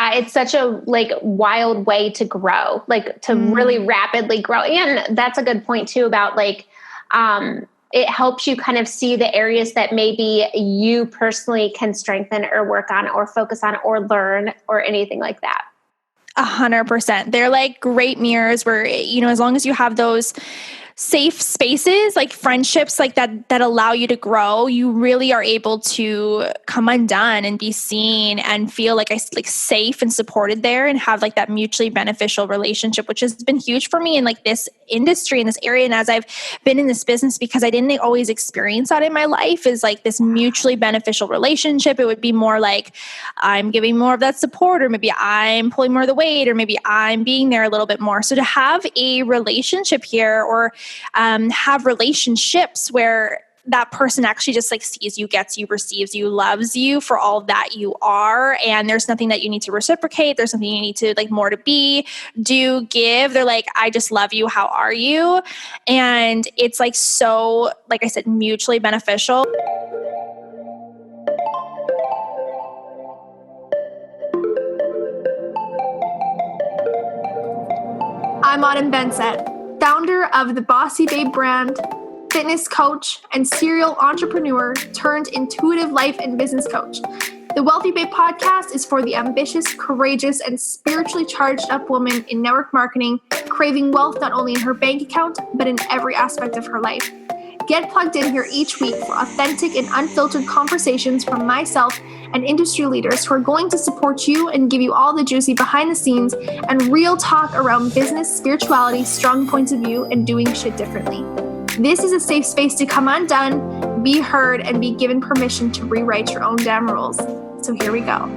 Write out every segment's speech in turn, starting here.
Yeah, it's such a like wild way to grow, like to really rapidly grow. And that's a good point too about like, it helps you kind of see the areas that maybe you personally can strengthen or work on or focus on or learn or anything like that. 100%. They're like great mirrors where, as long as you have those safe spaces, like friendships like that allow you to grow, you really are able to come undone and be seen and feel like safe and supported there and have like that mutually beneficial relationship, which has been huge for me in like this industry in this area. And as I've been in this business, because I didn't always experience that in my life, is like this mutually beneficial relationship. It would be more like I'm giving more of that support, or maybe I'm pulling more of the weight, or maybe I'm being there a little bit more. So to have a relationship here, or have relationships where that person actually just like sees you, gets you, receives you, loves you for all that you are. And there's nothing that you need to reciprocate. There's nothing you need to like more to be, do, give. They're like, I just love you. How are you? And it's like, so, like I said, mutually beneficial. I'm Autumn Bensett, founder of the Bossy Babe brand, fitness coach, and serial entrepreneur turned intuitive life and business coach. The Wealthy Babe podcast is for the ambitious, courageous, and spiritually charged up woman in network marketing, craving wealth not only in her bank account, but in every aspect of her life. Get plugged in here each week for authentic and unfiltered conversations from myself and industry leaders who are going to support you and give you all the juicy behind the scenes and real talk around business, spirituality, strong points of view, and doing shit differently. This is a safe space to come undone, be heard, and be given permission to rewrite your own damn rules. So here we go.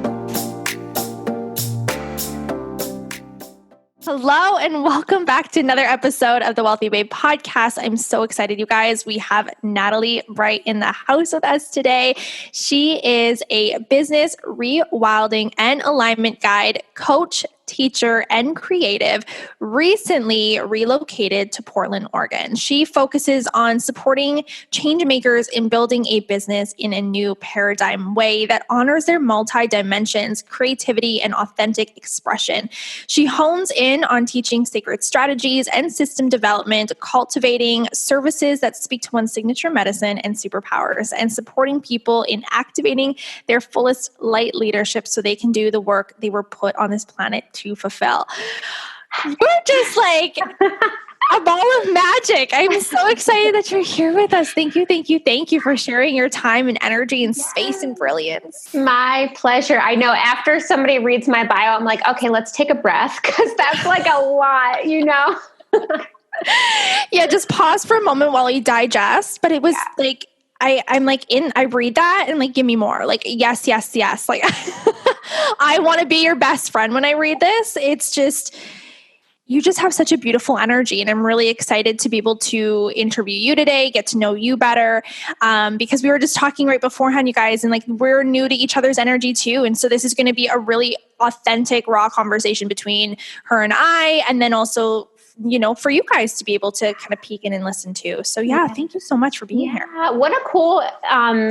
Hello and welcome back to another episode of the Wealthy Babe podcast. I'm so excited, you guys. We have Natalie Brite in the house with us today. She is a business rewilding and alignment guide, coach, teacher, and creative, recently relocated to Portland, Oregon. She focuses on supporting change makers in building a business in a new paradigm way that honors their multi-dimensions, creativity, and authentic expression. She hones in on teaching sacred strategies and system development, cultivating services that speak to one's signature medicine and superpowers, and supporting people in activating their fullest light leadership so they can do the work they were put on this planet to fulfill. We're just like a ball of magic. I'm so excited that you're here with us. Thank you for sharing your time and energy and space and brilliance. My pleasure. I know after somebody reads my bio, I'm like, okay, let's take a breath because that's like a lot, Yeah, just pause for a moment while you digest. But it was like, I read that and like, give me more. Like, yes. Like, I want to be your best friend when I read this. It's just, you just have such a beautiful energy. And I'm really excited to be able to interview you today, get to know you better. Because we were just talking right beforehand, you guys, and like, we're new to each other's energy too. And so this is going to be a really authentic, raw conversation between her and I, and then also for you guys to be able to kind of peek in and listen to. So thank you so much for being here. What a cool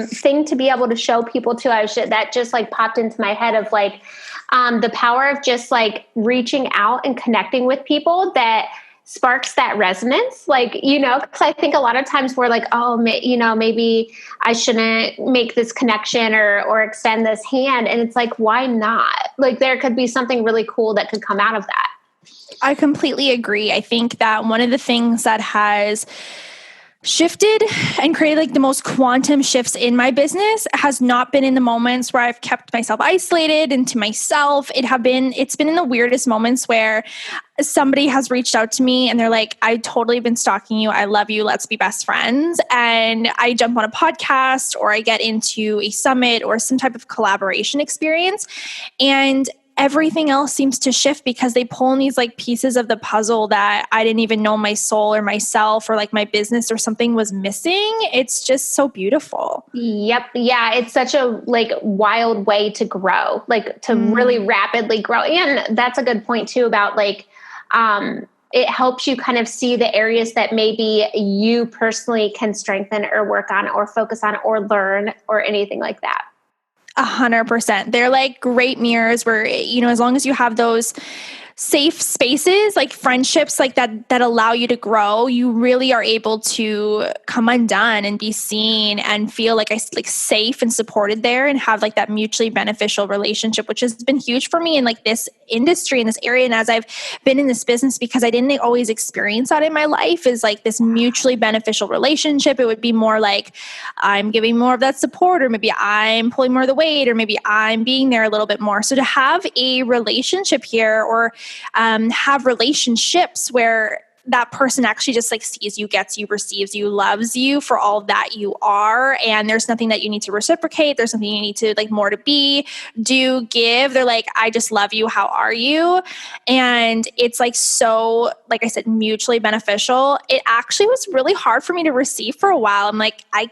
thing to be able to show people too. That just like popped into my head of like the power of just like reaching out and connecting with people that sparks that resonance. Like, because I think a lot of times we're like, oh, maybe I shouldn't make this connection or extend this hand. And it's like, why not? Like there could be something really cool that could come out of that. I completely agree. I think that one of the things that has shifted and created like the most quantum shifts in my business has not been in the moments where I've kept myself isolated and to myself. It's been in the weirdest moments where somebody has reached out to me and they're like, I've totally been stalking you. I love you. Let's be best friends. And I jump on a podcast or I get into a summit or some type of collaboration experience. And everything else seems to shift because they pull in these like pieces of the puzzle that I didn't even know my soul or myself or like my business or something was missing. It's just so beautiful. Yep. Yeah. It's such a like wild way to grow, like to really rapidly grow. And that's a good point too about like, it helps you kind of see the areas that maybe you personally can strengthen or work on or focus on or learn or anything like that. 100%. They're like great mirrors where, as long as you have those safe spaces, like friendships like that allow you to grow, you really are able to come undone and be seen and feel like safe and supported there and have like that mutually beneficial relationship, which has been huge for me in like this industry, in this area. And as I've been in this business, because I didn't always experience that in my life, is like this mutually beneficial relationship. It would be more like I'm giving more of that support, or maybe I'm pulling more of the weight, or maybe I'm being there a little bit more. So to have a relationship here, or have relationships where that person actually just like sees you, gets you, receives you, loves you for all that you are. And there's nothing that you need to reciprocate. There's something you need to like more to be, do, give. They're like, I just love you. How are you? And it's like, so, like I said, mutually beneficial. It actually was really hard for me to receive for a while. I'm like, I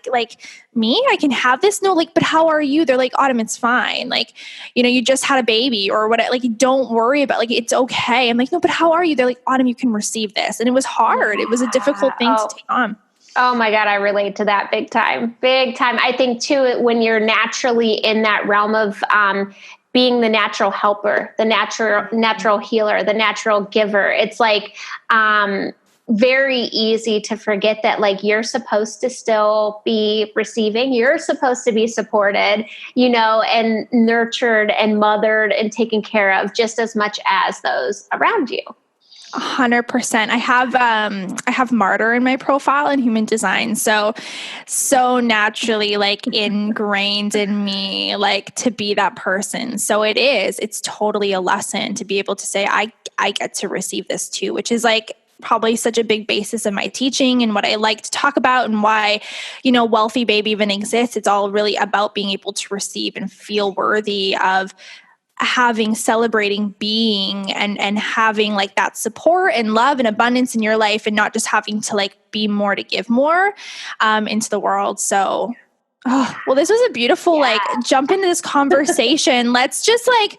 can have this. No, like, but how are you? They're like, Autumn, it's fine. Like, you just had a baby or what, like, don't worry about, like, it's okay. I'm like, no, but how are you? They're like, Autumn, you can receive this. And it was hard. It was a difficult thing to take on. Oh my God, I relate to that big time. Big time. I think too, when you're naturally in that realm of, being the natural helper, the natural healer, the natural giver, it's like, very easy to forget that like you're supposed to still be receiving, you're supposed to be supported, and nurtured and mothered and taken care of just as much as those around you. 100%. I have martyr in my profile in human design. So naturally like ingrained in me, like to be that person. So it's totally a lesson to be able to say, I get to receive this too, which is like probably such a big basis of my teaching and what I like to talk about and why, Wealthy Babe even exists. It's all really about being able to receive and feel worthy of celebrating being and having like that support and love and abundance in your life, and not just having to like be more to give more into the world. So, well, this was a beautiful, like jump into this conversation. Let's just like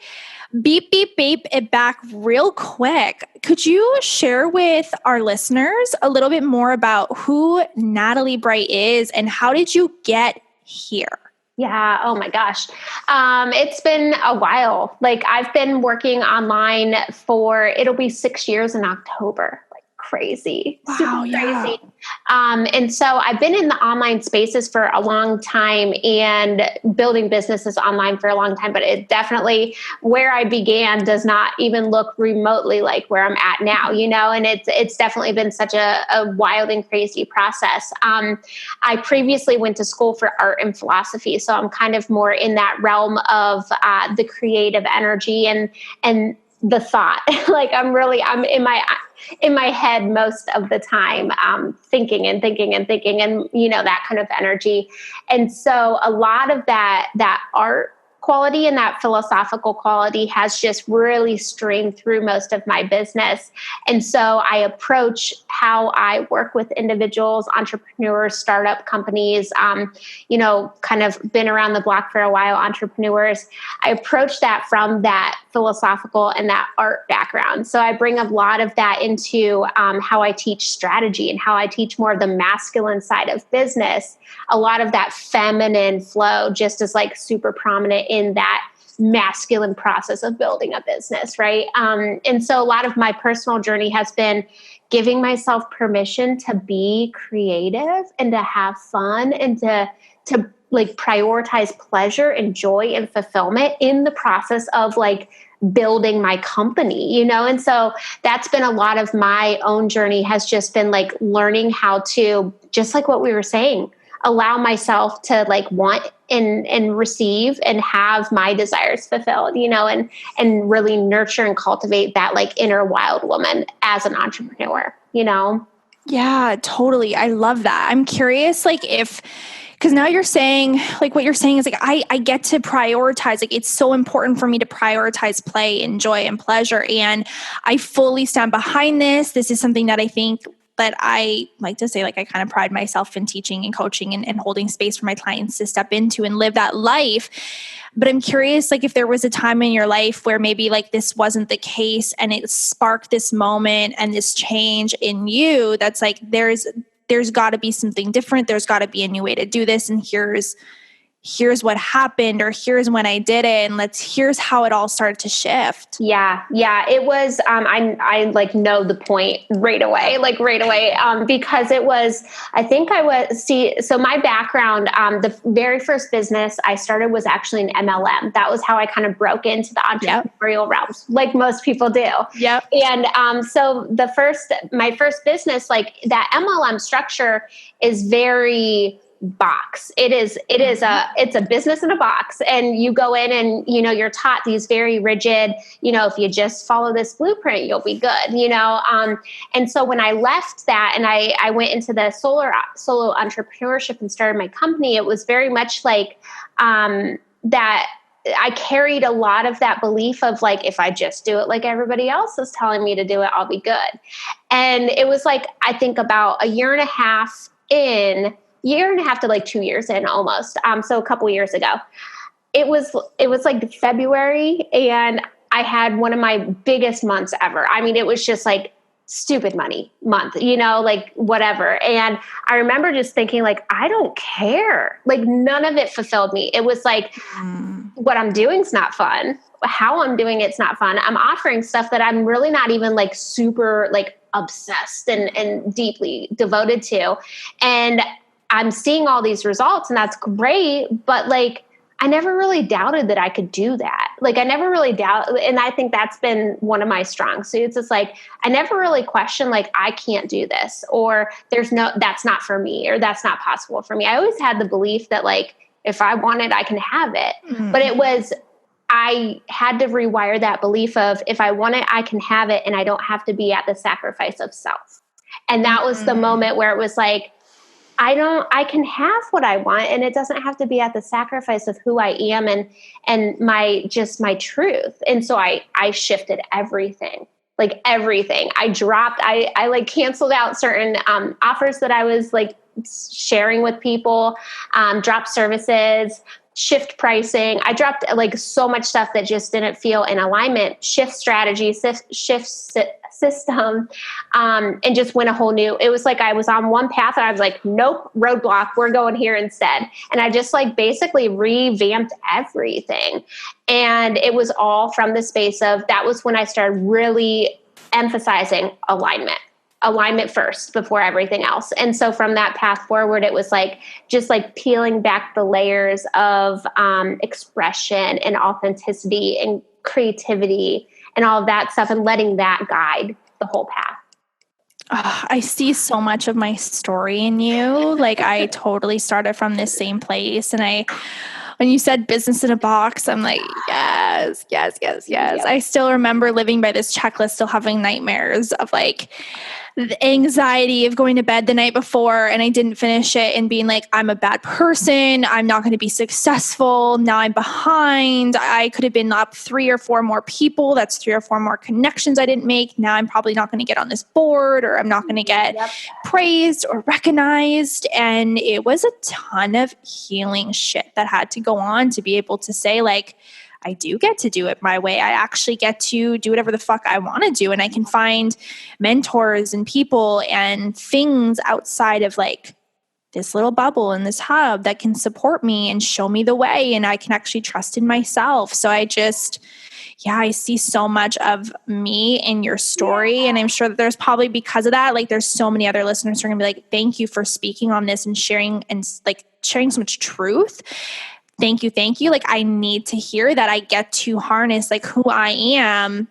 beep it back real quick. Could you share with our listeners a little bit more about who Natalie Brite is and how did you get here? Yeah. Oh my gosh. It's been a while. Like I've been working online it'll be 6 years in October. Like crazy. Wow, super crazy. And so I've been in the online spaces for a long time and building businesses online for a long time, but it definitely, where I began does not even look remotely like where I'm at now, and it's definitely been such a wild and crazy process. I previously went to school for art and philosophy. So I'm kind of more in that realm of the creative energy and the thought. Like I'm in my head most of the time, thinking and that kind of energy. And so a lot of that art quality and that philosophical quality has just really streamed through most of my business. And so I approach how I work with individuals, entrepreneurs, startup companies, kind of been around the block for a while, entrepreneurs. I approach that from that philosophical and that art background. So I bring a lot of that into how I teach strategy and how I teach more of the masculine side of business. A lot of that feminine flow just is like super prominent in that masculine process of building a business, right? And so a lot of my personal journey has been giving myself permission to be creative and to have fun and to like prioritize pleasure and joy and fulfillment in the process of like building my company, And so that's been a lot of my own journey, has just been like learning how to, just like what we were saying, allow myself to like want and receive and have my desires fulfilled, and really nurture and cultivate that like inner wild woman as an entrepreneur, Yeah, totally. I love that. I'm curious, like because now you're saying, like what you're saying is like, I get to prioritize, like it's so important for me to prioritize play and joy and pleasure. And I fully stand behind this. This is something that I think that I like to say, like I kind of pride myself in teaching and coaching and holding space for my clients to step into and live that life. But I'm curious, like if there was a time in your life where maybe like this wasn't the case and it sparked this moment and this change in you, that's like, there's got to be something different. There's got to be a new way to do this. And here's what happened, or here's when I did it, and here's how it all started to shift. Yeah. It was, I like know the point right away, because it was, so my background, the very first business I started was actually an MLM. That was how I kind of broke into the entrepreneurial realms, like most people do. Yep. And, so my first business, like that MLM structure is very box. It's a business in a box, and you go in and, you're taught these very rigid, if you just follow this blueprint, you'll be good, and so when I left that and I went into the solo entrepreneurship and started my company, it was very much like, that I carried a lot of that belief of like, if I just do it like everybody else is telling me to do it, I'll be good. And it was like, I think about a year and a half to like 2 years in almost. So a couple years ago, it was like February, and I had one of my biggest months ever. I mean, it was just like stupid money month, like whatever. And I remember just thinking like, I don't care. Like none of it fulfilled me. It was like, what I'm doing is not fun. How I'm doing it's not fun. I'm offering stuff that I'm really not even like super like obsessed and deeply devoted to. And I'm seeing all these results, and that's great. But like, I never really doubted that I could do that. Like I never really and I think that's been one of my strong suits. It's like, I never really questioned like, I can't do this, or that's not for me, or that's not possible for me. I always had the belief that like, if I want it, I can have it. But I had to rewire that belief of, if I want it, I can have it, and I don't have to be at the sacrifice of self. And that was the moment where it was like, I can have what I want, and it doesn't have to be at the sacrifice of who I am and my truth. And so I shifted everything, like everything. I dropped, I like canceled out certain offers that I was like sharing with people, dropped services, shift pricing. I dropped like so much stuff that just didn't feel in alignment, shift strategy, shift system, and just went a whole new, it was like I was on one path and I was like, nope, roadblock, we're going here instead. And I just like basically revamped everything. And it was all from the space of, that was when I started really emphasizing alignment first before everything else. And so from that path forward, it was like, just like peeling back the layers of expression and authenticity and creativity and all of that stuff, and letting that guide the whole path. I see so much of my story in you. Like I totally started from this same place. And when you said business in a box, I'm like, yes. Yep. I still remember living by this checklist, still having nightmares of like the anxiety of going to bed the night before and I didn't finish it, and being like, I'm a bad person. I'm not going to be successful. Now I'm behind. I could have been up 3 or 4 more people. That's 3 or 4 more connections I didn't make. Now I'm probably not going to get on this board, or I'm not going to get praised or recognized. And it was a ton of healing shit that had to go on to be able to say like, I do get to do it my way. I actually get to do whatever the fuck I want to do. And I can find mentors and people and things outside of like this little bubble and this hub that can support me and show me the way. And I can actually trust in myself. So I see so much of me in your story. And I'm sure that there's probably, because of that, like there's so many other listeners who are gonna be like, thank you for speaking on this and sharing so much truth. Thank you. Like I need to hear that. I get to harness like who I am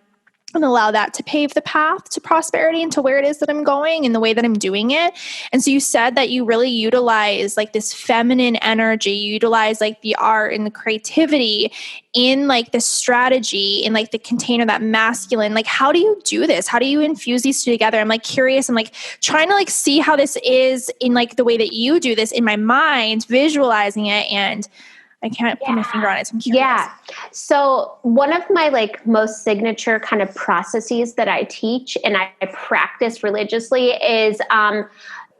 and allow that to pave the path to prosperity and to where it is that I'm going and the way that I'm doing it. And so you said that you really utilize like this feminine energy, you utilize like the art and the creativity in like the strategy, in like the container, that masculine. Like, how do you do this? How do you infuse these two together? I'm like curious. I'm like trying to like see how this is in like the way that you do this in my mind, visualizing it, and I can't put my finger on it. So I'm curious. Yeah. So one of my like most signature kind of processes that I teach and I practice religiously is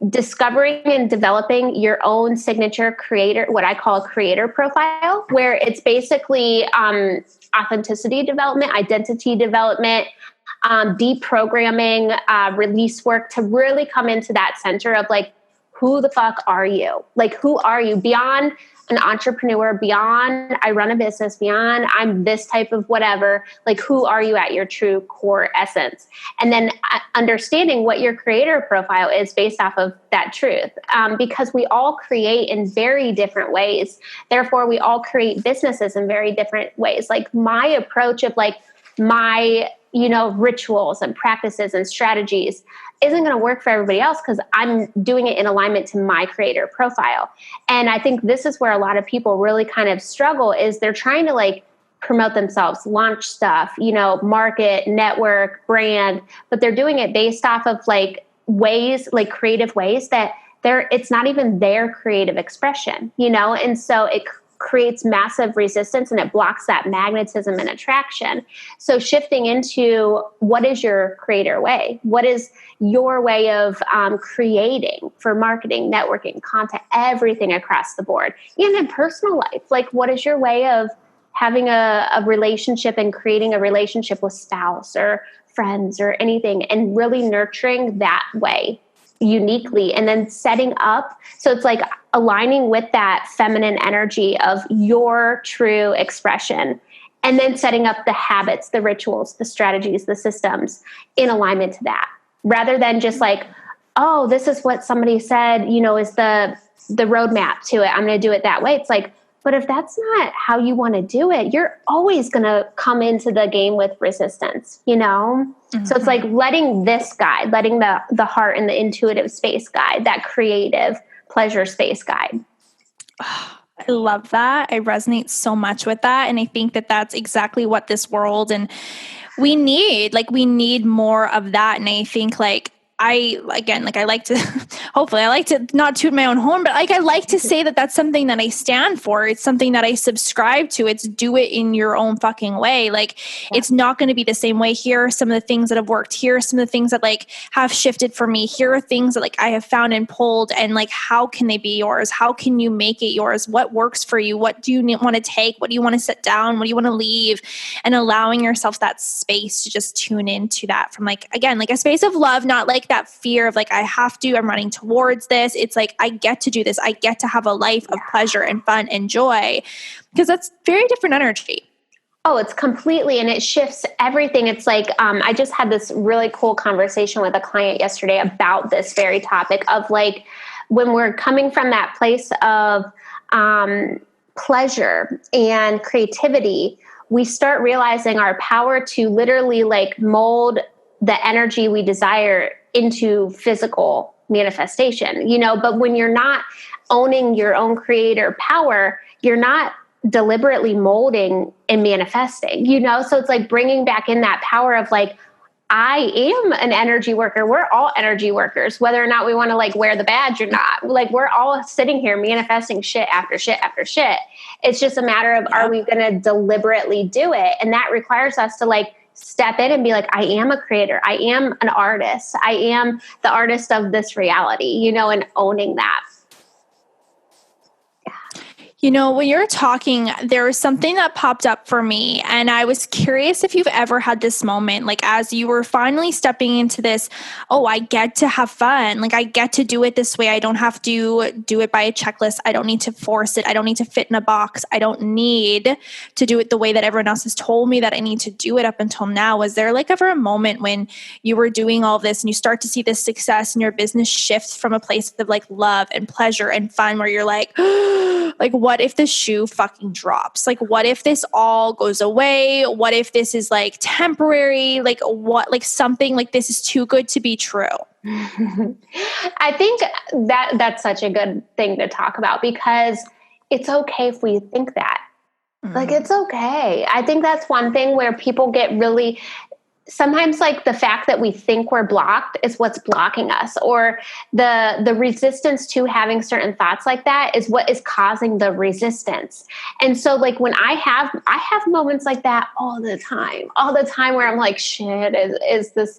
discovering and developing your own signature creator, what I call a creator profile, where it's basically authenticity development, identity development, deprogramming, release work to really come into that center of like, who the fuck are you? Like, who are you beyond an entrepreneur, beyond I run a business, beyond I'm this type of whatever, like who are you at your true core essence? And then understanding what your creator profile is based off of that truth. Because we all create in very different ways. Therefore, we all create businesses in very different ways. Like my approach of like my, rituals and practices and strategies isn't going to work for everybody else because I'm doing it in alignment to my creator profile. And I think this is where a lot of people really kind of struggle is they're trying to like promote themselves, launch stuff, market, network, brand, but they're doing it based off of like ways, like creative ways that it's not even their creative expression, and so it creates massive resistance and it blocks that magnetism and attraction. So shifting into what is your creator way? What is your way of creating for marketing, networking, content, everything across the board, even in personal life? Like, what is your way of having a relationship and creating a relationship with spouse or friends or anything, and really nurturing that way uniquely, and then setting up. So it's like aligning with that feminine energy of your true expression, and then setting up the habits, the rituals, the strategies, the systems in alignment to that, rather than just like, oh, this is what somebody said, is the roadmap to it. I'm going to do it that way. It's like, but if that's not how you want to do it, you're always going to come into the game with resistance, Mm-hmm. So it's like letting this guide, letting the heart and the intuitive space guide, that creative pleasure space guide. I love that. I resonate so much with that. And I think that that's exactly what this world and we need more of that. And I think I like to, hopefully I like to not toot my own horn, but I like to say that that's something that I stand for. It's something that I subscribe to. It's do it in your own fucking way. It's not going to be the same way. Here are some of the things that have worked. Here are some of the things that have shifted for me. Here are things that I have found and pulled, and how can they be yours? How can you make it yours? What works for you? What do you want to take? What do you want to set down? What do you want to leave? And allowing yourself that space to just tune into that from a space of love, not that fear of I have to, I'm running towards this. It's I get to do this. I get to have a life of pleasure and fun and joy, because that's very different energy. Oh, it's completely, and it shifts everything. It's I just had this really cool conversation with a client yesterday about this very topic of when we're coming from that place of pleasure and creativity, we start realizing our power to literally mold the energy we desire into physical manifestation, but when you're not owning your own creator power, you're not deliberately molding and manifesting, so it's bringing back in that power of I am an energy worker. We're all energy workers, whether or not we want to wear the badge or not. We're all sitting here manifesting shit after shit after shit. It's just a matter of, are we going to deliberately do it? And that requires us to step in and be I am a creator. I am an artist. I am the artist of this reality, and owning that. When you're talking, there was something that popped up for me, and I was curious if you've ever had this moment, as you were finally stepping into this, oh, I get to have fun. I get to do it this way. I don't have to do it by a checklist. I don't need to force it. I don't need to fit in a box. I don't need to do it the way that everyone else has told me that I need to do it up until now. Was there ever a moment when you were doing all this and you start to see this success and your business shifts from a place of love and pleasure and fun, where you're what if the shoe fucking drops? What if this all goes away? What if this is temporary? Something this is too good to be true? I think that's such a good thing to talk about, because it's okay if we think that. It's okay. I think that's one thing where people get really, sometimes the fact that we think we're blocked is what's blocking us, or the resistance to having certain thoughts like that is what is causing the resistance. And so when I have moments like that all the time where I'm shit, is this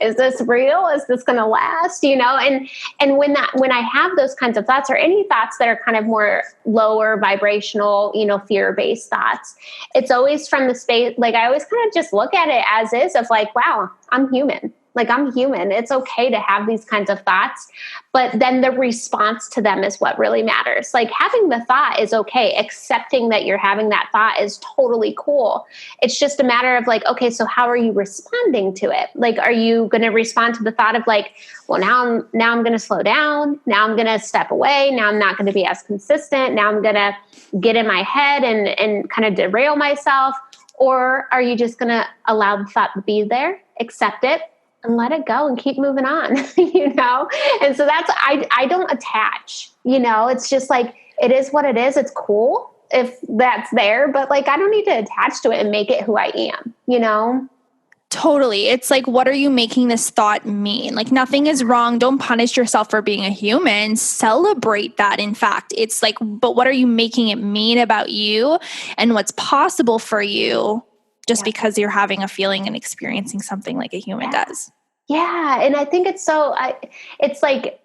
is this real? Is this going to last? And when I have those kinds of thoughts, or any thoughts that are kind of more lower vibrational, fear-based thoughts, it's always from the space, I always kind of just look at it as is of wow, I'm human. Like, I'm human. It's okay to have these kinds of thoughts, but then the response to them is what really matters. Like, having the thought is okay. Accepting that you're having that thought is totally cool. It's just a matter of like, okay, so how are you responding to it? Like, are you going to respond to the thought of like, well, now I'm going to slow down. Now I'm going to step away. Now I'm not going to be as consistent. Now I'm going to get in my head and kind of derail myself. Or are you just going to allow the thought to be there, accept it, and let it go and keep moving on, And so that's, I don't attach, it's just like, it is what it is. It's cool if that's there, but like, I don't need to attach to it and make it who I am. Totally. It's like, what are you making this thought mean? Like, nothing is wrong. Don't punish yourself for being a human. Celebrate that. In fact, it's like, but what are you making it mean about you and what's possible for you just because you're having a feeling and experiencing something like a human does? Yeah. And I think it's it's like,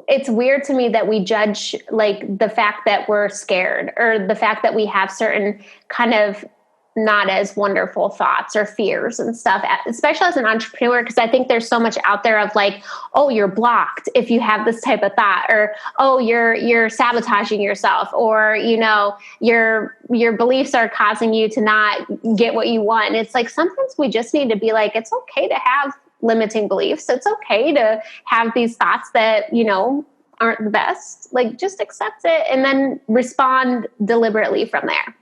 it's weird to me that we judge like the fact that we're scared or the fact that we have certain kind of not as wonderful thoughts or fears and stuff, especially as an entrepreneur, because I think there's so much out there of like, oh, you're blocked if you have this type of thought, or oh, you're sabotaging yourself, or your beliefs are causing you to not get what you want. And it's like, sometimes we just need to be like, it's okay to have limiting beliefs. It's okay to have these thoughts that aren't the best. Like, just accept it and then respond deliberately from there.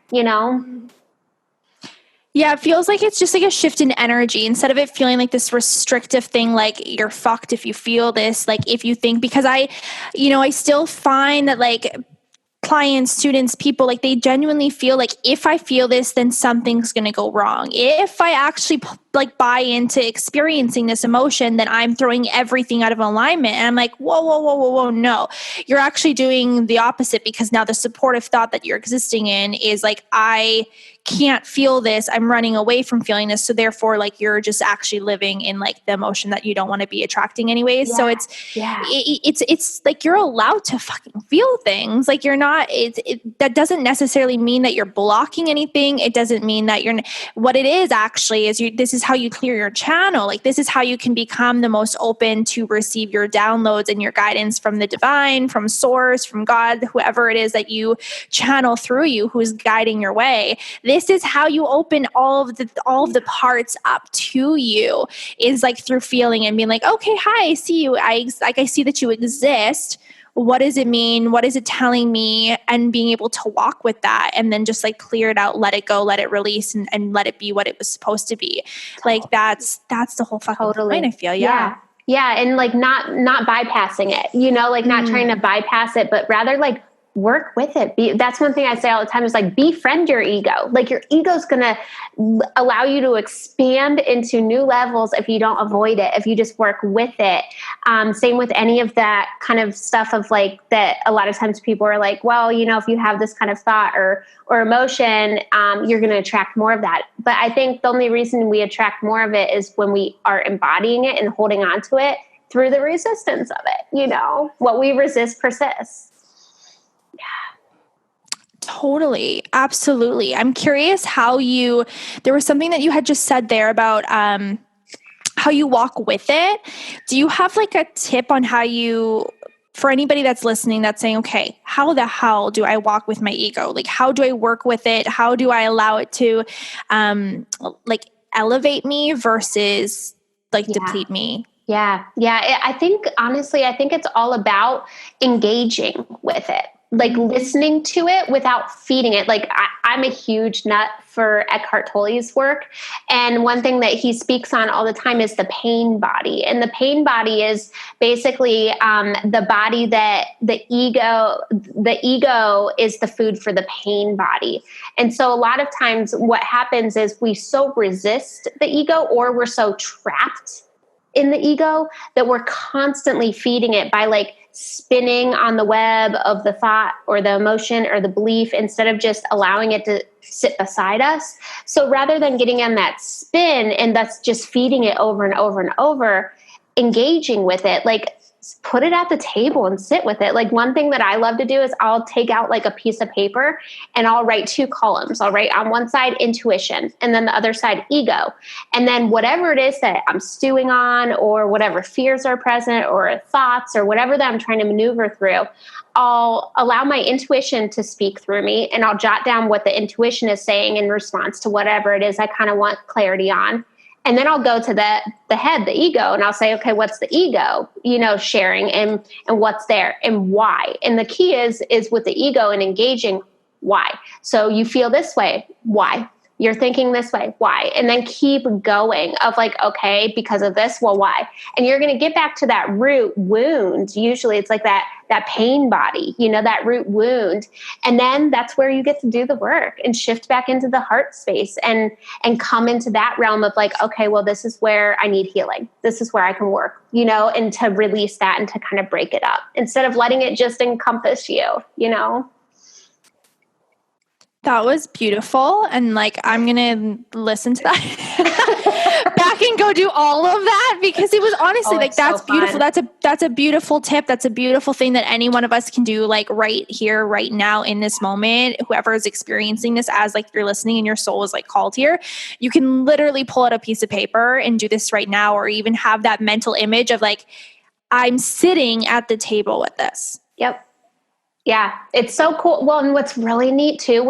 Yeah, it feels like it's just like a shift in energy instead of it feeling like this restrictive thing, like you're fucked if you feel this, like if you think, because I still find that like clients, students, people, like they genuinely feel like if I feel this, then something's going to go wrong. If I actually like buy into experiencing this emotion, then I'm throwing everything out of alignment. And I'm like, whoa, no, you're actually doing the opposite, because now the supportive thought that you're existing in is like, I can't feel this. I'm running away from feeling this. So therefore, like, you're just actually living in like the emotion that you don't want to be attracting anyways. So it's like, you're allowed to fucking feel things. Like, you're not, that doesn't necessarily mean that you're blocking anything. It doesn't mean that what it is actually is this is how you clear your channel. Like, this is how you can become the most open to receive your downloads and your guidance from the divine, from source, from God, whoever it is that you channel through you, who's guiding your way. This is how you open all of the parts up to you, is like through feeling and being like, okay, hi, I see you. I see that you exist. What does it mean? What is it telling me? And being able to walk with that and then just like clear it out, let it go, let it release, and let it be what it was supposed to be. Like, that's the whole fucking point, I feel. Yeah. And like not bypassing it, like not trying to bypass it, but rather like work with it. That's one thing I say all the time is like, befriend your ego. Like, your ego's going to allow you to expand into new levels if you don't avoid it, if you just work with it. Same with any of that kind of stuff of like that. A lot of times people are like, well, if you have this kind of thought or emotion, you're going to attract more of that. But I think the only reason we attract more of it is when we are embodying it and holding on to it through the resistance of it. What we resist persists. Totally. Absolutely. I'm curious there was something that you had just said there about how you walk with it. Do you have like a tip on for anybody that's listening that's saying, okay, how the hell do I walk with my ego? Like, how do I work with it? How do I allow it to like elevate me versus like deplete me? Yeah. I think it's all about engaging with it. Like, listening to it without feeding it. Like, I'm a huge nut for Eckhart Tolle's work. And one thing that he speaks on all the time is the pain body. And the pain body is basically the body that the ego is the food for the pain body. And so a lot of times what happens is we so resist the ego, or we're so trapped in the ego that we're constantly feeding it by like spinning on the web of the thought or the emotion or the belief, instead of just allowing it to sit beside us. So rather than getting on that spin and that's just feeding it over and over and over, engaging with it, like put it at the table and sit with it. Like one thing that I love to do is I'll take out like a piece of paper and I'll write 2 columns. I'll write on one side intuition and then the other side ego. And then whatever it is that I'm stewing on, or whatever fears are present or thoughts or whatever that I'm trying to maneuver through, I'll allow my intuition to speak through me, and I'll jot down what the intuition is saying in response to whatever it is I kind of want clarity on. And then I'll go to the head, the ego, and I'll say, okay, what's the ego, sharing and what's there and why. And the key is with the ego and engaging why. So you feel this way, why? You're thinking this way, why? And then keep going of like, okay, because of this, well, why? And you're going to get back to that root wound. Usually it's like that pain body, that root wound. And then that's where you get to do the work and shift back into the heart space and come into that realm of like, okay, well, this is where I need healing. This is where I can work, and to release that and to kind of break it up instead of letting it just encompass you. That was beautiful. And like, I'm going to listen to that back and go do all of that, because it was honestly like, that's so beautiful. That's a beautiful tip. That's a beautiful thing that any one of us can do, like right here, right now in this moment. Whoever is experiencing this, as like you're listening and your soul is like called here, you can literally pull out a piece of paper and do this right now, or even have that mental image of like, I'm sitting at the table with this. Yep. Yeah, it's so cool. Well, and what's really neat too,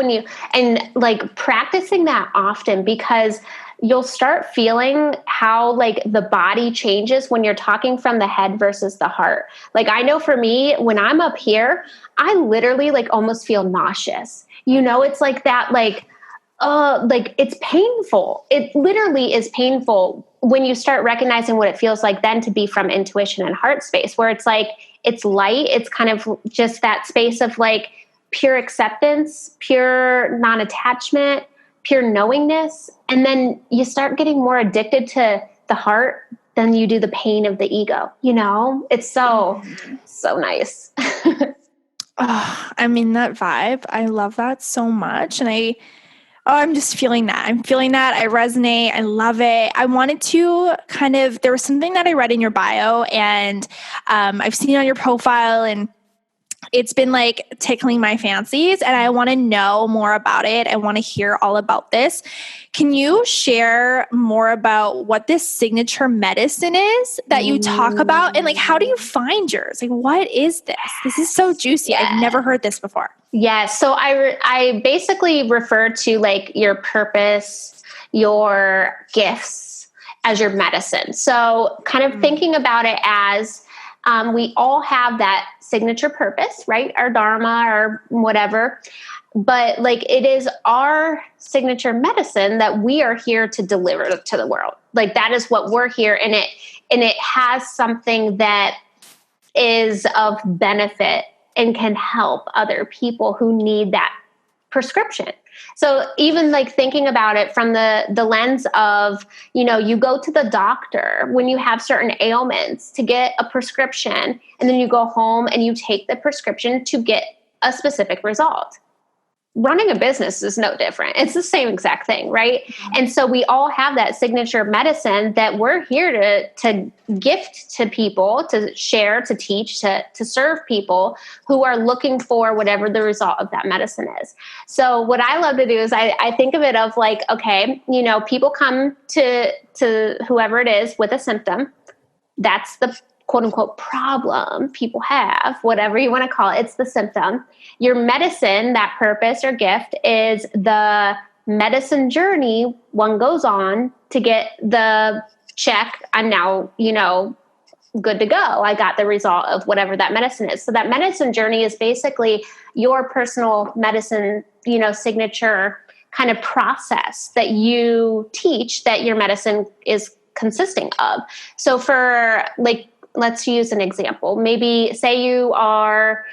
like practicing that often, because you'll start feeling how like the body changes when you're talking from the head versus the heart. Like I know for me, when I'm up here, I literally like almost feel nauseous. It's like that, like it's painful. It literally is painful when you start recognizing what it feels like then to be from intuition and heart space, where it's like, it's light. It's kind of just that space of like pure acceptance, pure non-attachment, pure knowingness. And then you start getting more addicted to the heart than you do the pain of the ego. It's so nice. I mean, that vibe, I love that so much. And I'm just feeling that. I'm feeling that. I resonate. I love it. I wanted to there was something that I read in your bio, and I've seen it on your profile, and it's been like tickling my fancies, and I want to know more about it. I want to hear all about this. Can you share more about what this signature medicine is that you talk about, and like, how do you find yours? Like, what is this? This is so juicy. Yeah. I've never heard this before. Yeah. So I basically refer to like your purpose, your gifts as your medicine. So kind of thinking about it as we all have that signature purpose, right? Our dharma or whatever. But like it is our signature medicine that we are here to deliver to the world. Like that is what we're here. And it has something that is of benefit and can help other people who need that prescription. So even like thinking about it from the lens of, you go to the doctor when you have certain ailments to get a prescription, and then you go home and you take the prescription to get a specific result. Running a business is no different. It's the same exact thing, right? Mm-hmm. And so we all have that signature medicine that we're here to gift to people, to share, to teach, to serve people who are looking for whatever the result of that medicine is. So what I love to do is I think of it of like, okay, people come to whoever it is with a symptom. That's the quote unquote problem people have, whatever you want to call it. It's the symptom. Your medicine, that purpose or gift, is the medicine journey one goes on to get the check. I'm now, good to go. I got the result of whatever that medicine is. So that medicine journey is basically your personal medicine, signature kind of process that you teach that your medicine is consisting of. So for like, let's use an example. Maybe say you are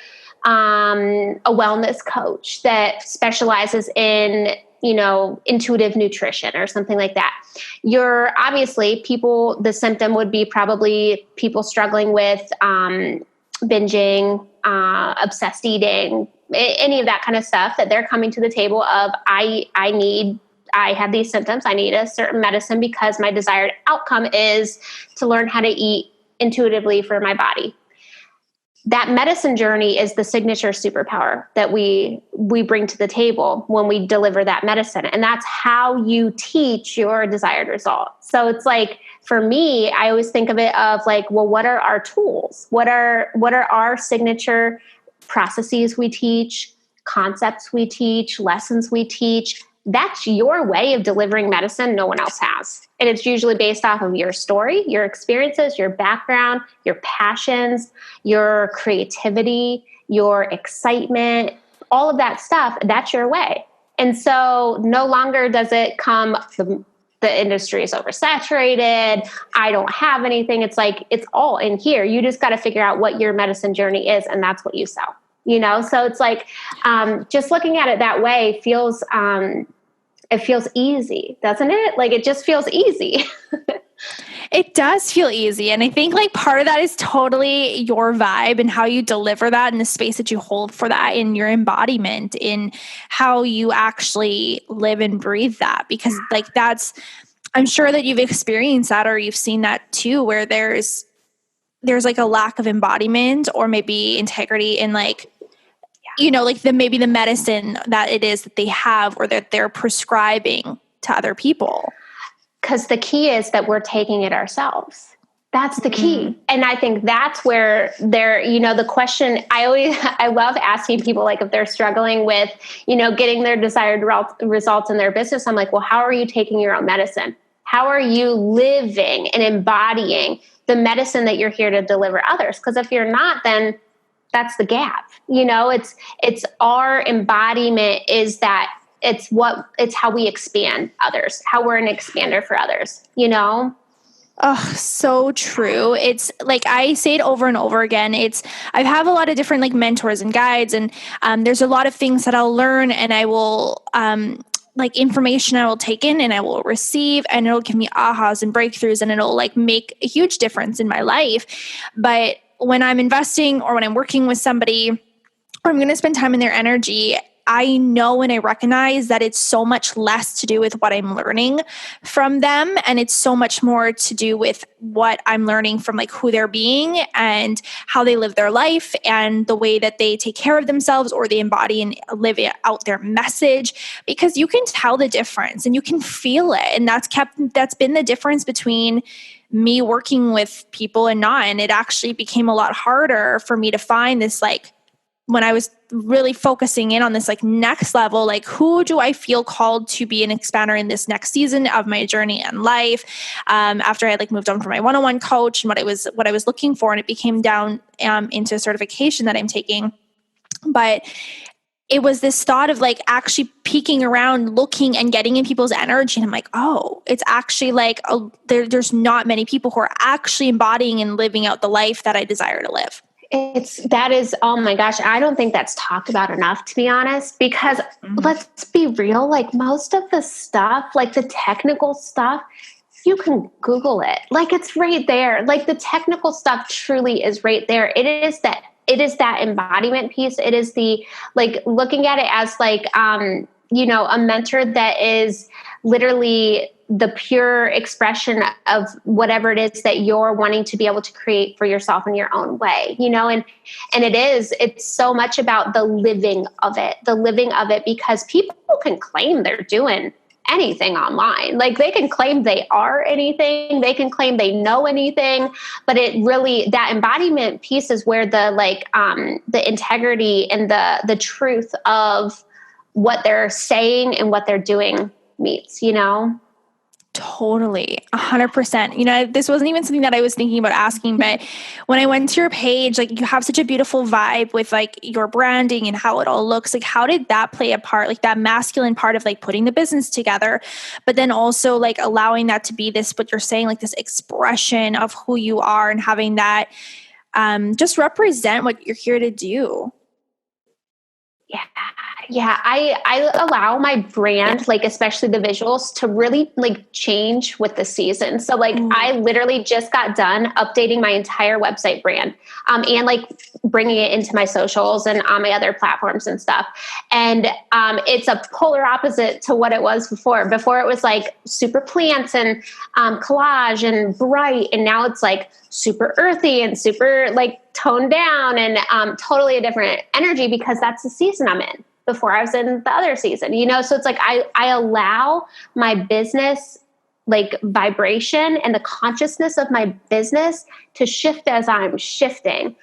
a wellness coach that specializes in, intuitive nutrition or something like that. You're obviously the symptom would be probably people struggling with binging, obsessed eating, any of that kind of stuff that they're coming to the table of, I have these symptoms. I need a certain medicine because my desired outcome is to learn how to eat intuitively for my body. That medicine journey is the signature superpower that we bring to the table when we deliver that medicine. And that's how you teach your desired result. So it's like, for me, I always think of it of like, well, what are our tools? What are our signature processes we teach, concepts we teach, lessons we teach? That's your way of delivering medicine no one else has. And it's usually based off of your story, your experiences, your background, your passions, your creativity, your excitement, all of that stuff. That's your way. And so no longer does it come, the industry is oversaturated, I don't have anything. It's like, it's all in here. You just got to figure out what your medicine journey is, and that's what you sell. So it's like, just looking at it that way feels, it feels easy, doesn't it? Like, it just feels easy. It does feel easy. And I think like part of that is totally your vibe and how you deliver that and the space that you hold for that in your embodiment, in how you actually live and breathe that. Because like I'm sure that you've experienced that, or you've seen that too, where there's like a lack of embodiment or maybe integrity in like, like maybe the medicine that it is that they have or that they're prescribing to other people. Because the key is that we're taking it ourselves. That's the key. Mm-hmm. And I think that's where the question I love asking people, like if they're struggling with, getting their desired results in their business, I'm like, well, how are you taking your own medicine? How are you living and embodying the medicine that you're here to deliver others? Because if you're not, then that's the gap. It's our embodiment is that it's how we expand others, how we're an expander for others, Oh, so true. It's like, I say it over and over again. I have a lot of different like mentors and guides, and there's a lot of things that I'll learn, and I will, like information I will take in and I will receive, and it'll give me ahas and breakthroughs, and it'll like make a huge difference in my life. But when I'm investing or when I'm working with somebody, or I'm going to spend time in their energy, I know and I recognize that it's so much less to do with what I'm learning from them. And it's so much more to do with what I'm learning from like who they're being and how they live their life and the way that they take care of themselves, or they embody and live out their message, because you can tell the difference and you can feel it. And that's been the difference between me working with people and not. And it actually became a lot harder for me to find this, like, when I was really focusing in on this like next level, like who do I feel called to be an expander in this next season of my journey and life? After I had like moved on from my one-on-one coach and what I was looking for, and it became down into a certification that I'm taking. But it was this thought of like actually peeking around, looking and getting in people's energy. And I'm like, oh, it's actually like, there's not many people who are actually embodying and living out the life that I desire to live. Oh my gosh, I don't think that's talked about enough, to be honest, because let's be real, like most of the stuff, like the technical stuff, you can Google it. Like it's right there. Like the technical stuff truly is right there. It is that embodiment piece. It is the, like, looking at it as like, a mentor that is literally the pure expression of whatever it is that you're wanting to be able to create for yourself in your own way, and it's so much about the living of it, because people can claim they're doing anything online. Like they can claim they are anything, they can claim they know anything, but it really, that embodiment piece is where the integrity and the truth of what they're saying and what they're doing meets, Totally. 100%. This wasn't even something that I was thinking about asking, but when I went to your page, like you have such a beautiful vibe with like your branding and how it all looks. Like how did that play a part? Like that masculine part of like putting the business together, but then also like allowing that to be this, what you're saying, like this expression of who you are and having that just represent what you're here to do. Yeah, Yeah, I allow my brand, like especially the visuals, to really like change with the season. So like I literally just got done updating my entire website brand, and like bringing it into my socials and on my other platforms and stuff. And it's a polar opposite to what it was before. Before it was like super plants and collage and bright, and now it's like super earthy and super like toned down and totally a different energy because that's the season I'm in. Before I was in the other season, so it's like I allow my business like vibration and the consciousness of my business to shift as I'm shifting,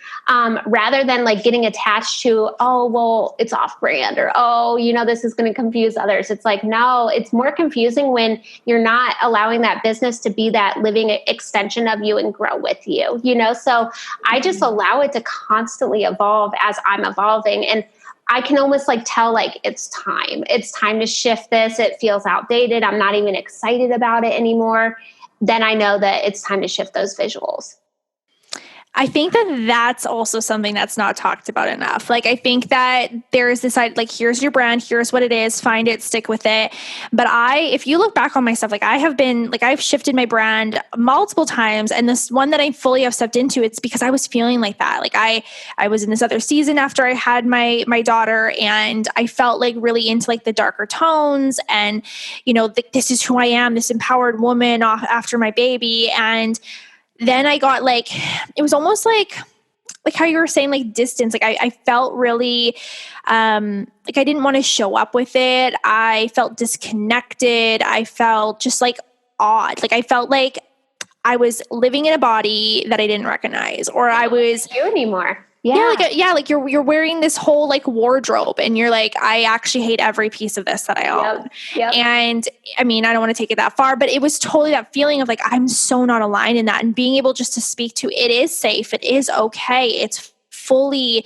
rather than like getting attached to, oh, well, it's off brand, or, oh, this is going to confuse others. It's like, no, it's more confusing when you're not allowing that business to be that living extension of you and grow with you, so I just allow it to constantly evolve as I'm evolving. And I can almost like tell like it's time to shift this. It feels outdated. I'm not even excited about it anymore. Then I know that it's time to shift those visuals. I think that that's also something that's not talked about enough. Like, I think that there's this like, here's your brand, here's what it is, find it, stick with it. But if you look back on my stuff, like I've shifted my brand multiple times. And this one that I fully have stepped into, it's because I was feeling like that. Like I was in this other season after I had my daughter, and I felt like really into like the darker tones and, this is who I am, this empowered woman after my baby. And then I got like, it was almost like how you were saying, like distance. Like I felt really, like I didn't want to show up with it. I felt disconnected. I felt just like odd. Like I felt like I was living in a body that I didn't recognize, or I was you anymore. Like you're wearing this whole like wardrobe, and you're like, I actually hate every piece of this that I own. Yep. And I mean, I don't want to take it that far, but it was totally that feeling of like, I'm so not aligned in that, and being able just to speak to, it is safe. It is okay. It's fully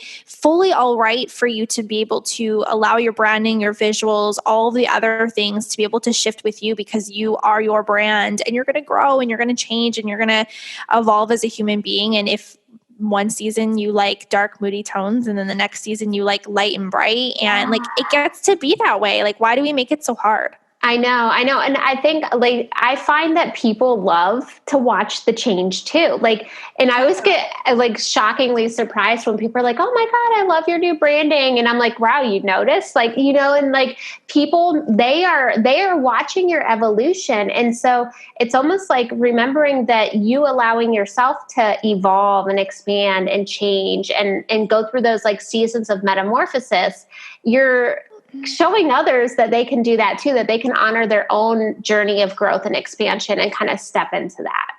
all right for you to be able to allow your branding, your visuals, all the other things to be able to shift with you, because you are your brand, and you're going to grow and you're going to change and you're going to evolve as a human being. And if one season you like dark, moody tones, and then the next season you like light and bright, and like it gets to be that way. Like, why do we make it so hard? I know. And I think like, I find that people love to watch the change too. Like, and I always get like shockingly surprised when people are like, oh my God, I love your new branding. And I'm like, wow, you noticed? Like, and like people, they are watching your evolution. And so it's almost like remembering that you allowing yourself to evolve and expand and change and go through those like seasons of metamorphosis. You're showing others that they can do that too, that they can honor their own journey of growth and expansion and kind of step into that.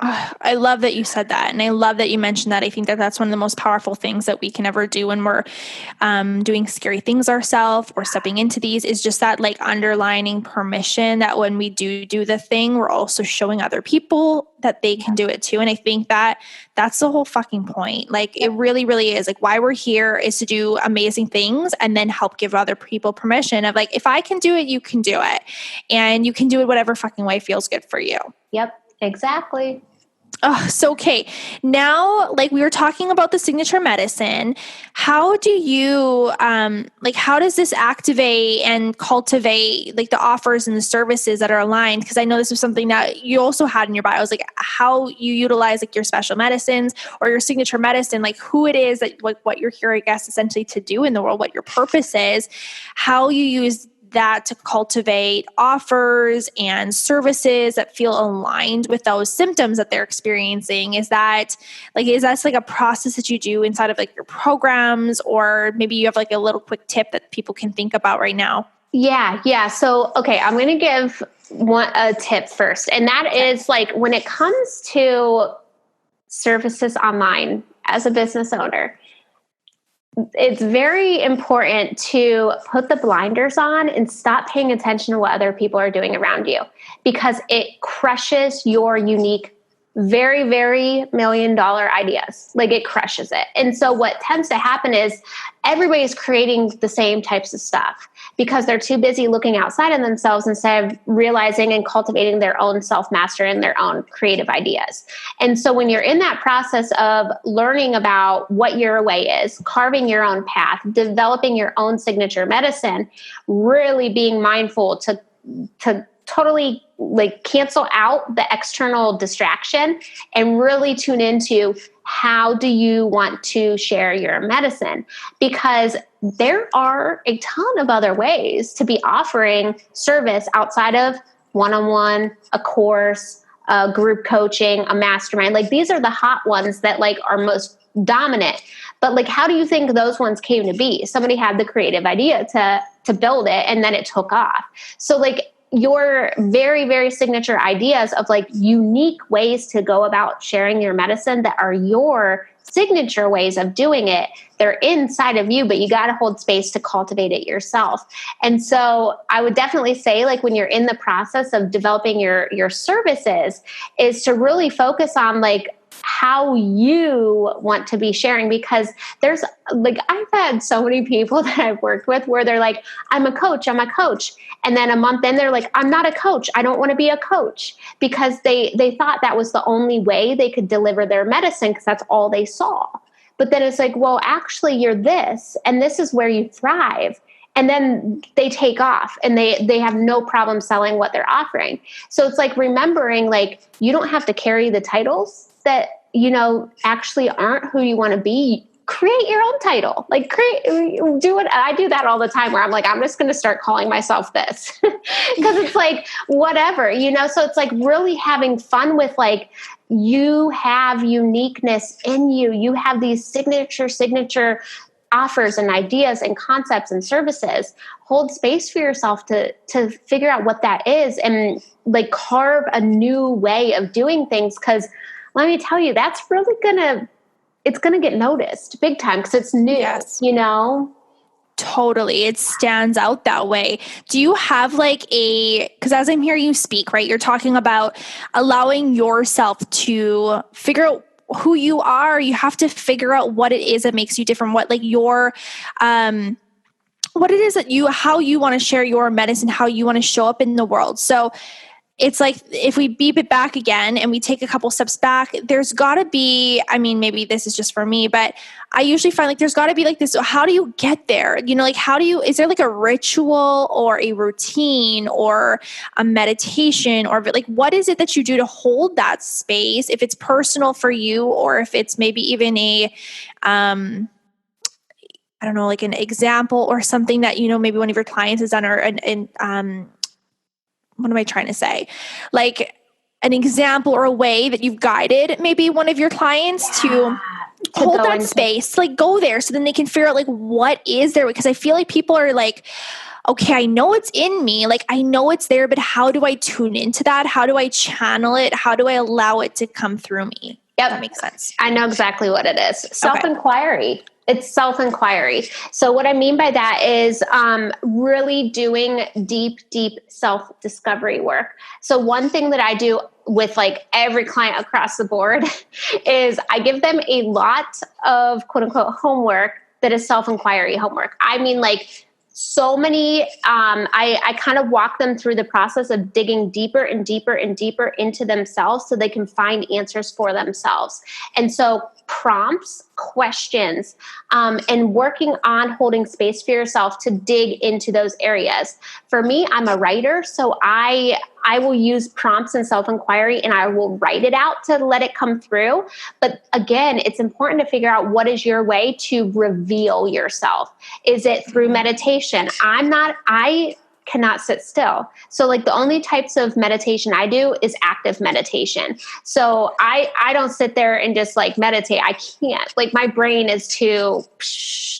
I love that you said that. And I love that you mentioned that. I think that that's one of the most powerful things that we can ever do when we're doing scary things ourselves or stepping into these, is just that like underlining permission that when we do the thing, we're also showing other people that they can do it too. And I think that that's the whole fucking point. Like it really, really is. Like why we're here is to do amazing things and then help give other people permission of like, if I can do it, you can do it. And you can do it whatever fucking way feels good for you. Yep, exactly. Oh, so okay. Now, like we were talking about the signature medicine, how do you, how does this activate and cultivate like the offers and the services that are aligned? Because I know this was something that you also had in your bios, like how you utilize like your special medicines or your signature medicine, like who it is that like what you're here, I guess, essentially to do in the world, what your purpose is, how you use that to cultivate offers and services that feel aligned with those symptoms that they're experiencing. Is that like a process that you do inside of like your programs, or maybe you have like a little quick tip that people can think about right now? Yeah. So, okay, I'm going to give a tip first. And that is like, when it comes to services online as a business owner, it's very important to put the blinders on and stop paying attention to what other people are doing around you, because it crushes your unique very, very $1 million ideas. Like it crushes it. And so what tends to happen is everybody's creating the same types of stuff because they're too busy looking outside of themselves instead of realizing and cultivating their own self-mastery and their own creative ideas. And so when you're in that process of learning about what your way is, carving your own path, developing your own signature medicine, really being mindful to totally like cancel out the external distraction and really tune into how do you want to share your medicine? Because there are a ton of other ways to be offering service outside of one-on-one, a course, a group coaching, a mastermind. Like these are the hot ones that like are most dominant. But like, how do you think those ones came to be? Somebody had the creative idea to build it and then it took off. So like, your very, very signature ideas of like unique ways to go about sharing your medicine that are your signature ways of doing it. They're inside of you, but you got to hold space to cultivate it yourself. And so I would definitely say like when you're in the process of developing your services is to really focus on like how you want to be sharing, because there's like, I've had so many people that I've worked with where they're like, I'm a coach. And then a month in, they're like, I'm not a coach. I don't want to be a coach, because they thought that was the only way they could deliver their medicine because that's all they saw. But then it's like, well, actually you're this, and this is where you thrive. And then they take off and they have no problem selling what they're offering. So it's like remembering, like, you don't have to carry the titles that, you know, actually aren't who you want to be. Create your own title. Like do it. I do that all the time where I'm like, I'm just going to start calling myself this because it's like, whatever, you know? So it's like really having fun with like, you have uniqueness in you. You have these signature offers and ideas and concepts and services. Hold space for yourself to figure out what that is and like carve a new way of doing things. Cause let me tell you, that's really it's going to get noticed big time because it's new, you know? Totally. It stands out that way. Do you have like because as I'm hearing you speak, right, you're talking about allowing yourself to figure out who you are. You have to figure out what it is that makes you different, what like your, what it is that how you want to share your medicine, how you want to show up in the world. So it's like, if we beep it back again and we take a couple steps back, there's gotta be, I mean, maybe this is just for me, but I usually find like, there's gotta be like this, how do you get there? You know, like is there like a ritual or a routine or a meditation or like, what is it that you do to hold that space? If it's personal for you, or if it's maybe even I don't know, like an example or something that, you know, maybe one of your clients has done, or what am I trying to say? Like an example or a way that you've guided maybe one of your clients to hold that space, like go there so then they can figure out like what is there. Because I feel like people are like, okay, I know it's in me. Like I know it's there, but how do I tune into that? How do I channel it? How do I allow it to come through me? Yep. That makes sense. I know exactly what it is. Self-inquiry. Okay. It's self-inquiry. So what I mean by that is really doing deep self-discovery work. So one thing that I do with like every client across the board is I give them a lot of quote unquote homework that is self-inquiry homework. I mean, like so many, I kind of walk them through the process of digging deeper and deeper and deeper into themselves so they can find answers for themselves. And so prompts, questions, and working on holding space for yourself to dig into those areas. For me, I'm a writer, so I will use prompts and self-inquiry and I will write it out to let it come through. But again, it's important to figure out what is your way to reveal yourself. Is it through meditation? I cannot sit still. So like the only types of meditation I do is active meditation. So I don't sit there and just like meditate. I can't, like my brain is too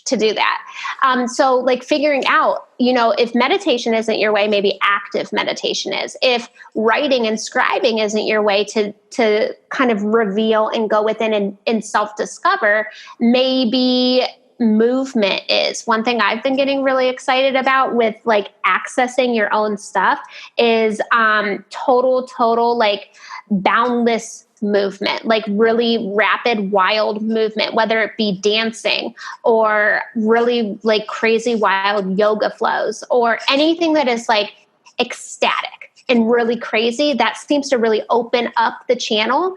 to do that. So like figuring out, you know, if meditation isn't your way, maybe active meditation is. If writing and scribing isn't your way to kind of reveal and go within and self-discover, maybe movement is. One thing I've been getting really excited about with like accessing your own stuff is total like boundless movement, like really rapid, wild movement, whether it be dancing or really like crazy, wild yoga flows or anything that is like ecstatic and really crazy. That seems to really open up the channel.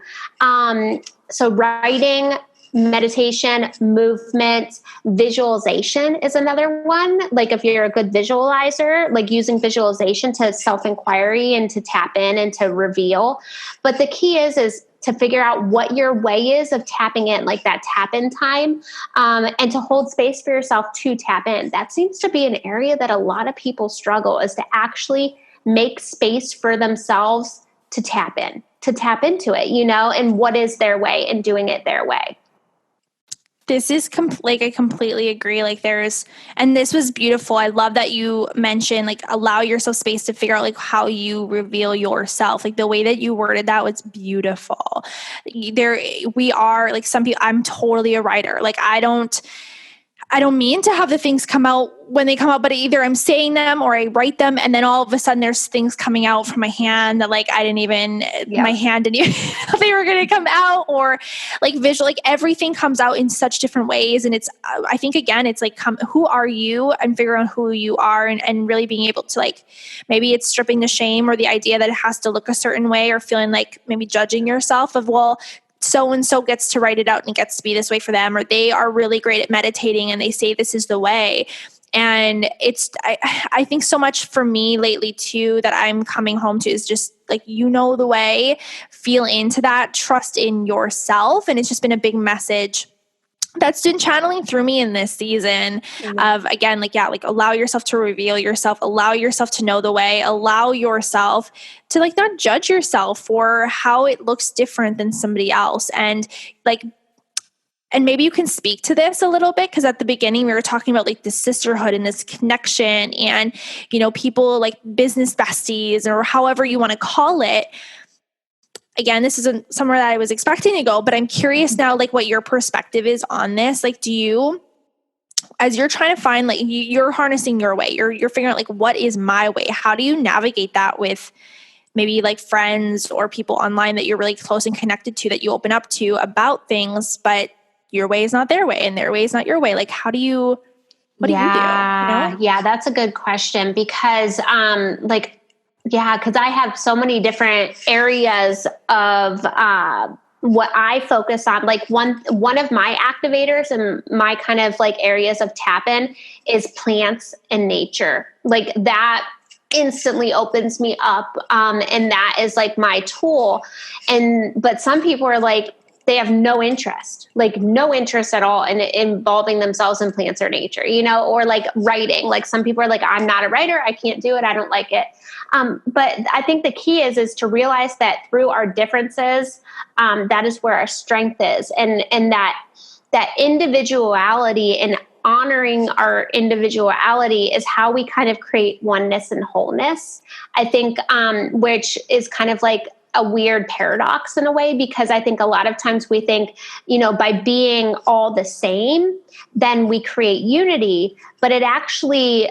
So writing, meditation, movement, visualization is another one. Like if you're a good visualizer, like using visualization to self-inquiry and to tap in and to reveal. But the key is to figure out what your way is of tapping in, like that tap in time, and to hold space for yourself to tap in. That seems to be an area that a lot of people struggle, is to actually make space for themselves to tap into it, and what is their way and doing it their way. This is like, I completely agree. Like and this was beautiful. I love that you mentioned, like, allow yourself space to figure out like how you reveal yourself. Like the way that you worded that was beautiful. We are like some people, I'm totally a writer. Like I don't mean to have the things come out when they come out, but either I'm saying them or I write them, and then all of a sudden there's things coming out from my hand that like my hand didn't even know they were going to come out, or like visual, like everything comes out in such different ways. And it's, I think again, it's like, who are you, and figure out who you are, and really being able to like, maybe it's stripping the shame or the idea that it has to look a certain way, or feeling like maybe judging yourself of, well, so-and-so gets to write it out and it gets to be this way for them, or they are really great at meditating and they say this is the way. And it's, I think so much for me lately too, that I'm coming home to is just like, the way, feel into that, trust in yourself. And it's just been a big message that's been channeling through me in this season of, again, like allow yourself to reveal yourself, allow yourself to know the way, allow yourself to like not judge yourself for how it looks different than somebody else. And like, and maybe you can speak to this a little bit, because at the beginning we were talking about like this sisterhood and this connection and, people like business besties or however you want to call it. Again, this isn't somewhere that I was expecting to go, but I'm curious now, like what your perspective is on this. Like, do you, as you're trying to find, like you're harnessing your way, you're figuring out like, what is my way? How do you navigate that with maybe like friends or people online that you're really close and connected to, that you open up to about things, but your way is not their way and their way is not your way? Like, what do you do? Yeah, that's a good question, because because I have so many different areas of what I focus on. Like one of my activators and my kind of like areas of tap-in is plants and nature. Like that instantly opens me up, and that is like my tool. But some people are like, they have no interest at all in involving themselves in plants or nature, or like writing. Like some people are like, I'm not a writer. I can't do it. I don't like it. But I think the key is to realize that through our differences, that is where our strength is. And that individuality and honoring our individuality is how we kind of create oneness and wholeness. I think, which is kind of like a weird paradox in a way, because I think a lot of times we think, by being all the same, then we create unity, but it actually,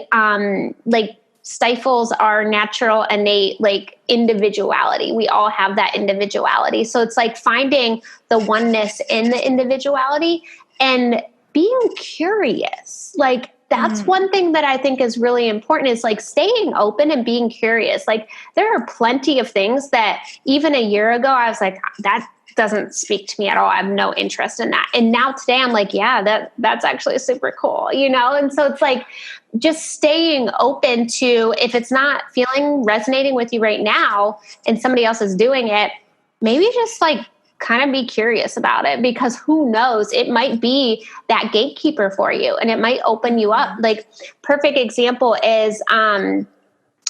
stifles our natural innate like individuality. We all have that individuality. So it's like finding the oneness in the individuality and being curious. Like that's one thing that I think is really important, is like staying open and being curious. Like there are plenty of things that even a year ago, I was like, that doesn't speak to me at all. I have no interest in that. And now today I'm like, yeah, that's actually super cool, And so it's like just staying open to, if it's not resonating with you right now and somebody else is doing it, maybe just like kind of be curious about it, because who knows, it might be that gatekeeper for you and it might open you up. Like perfect example is, I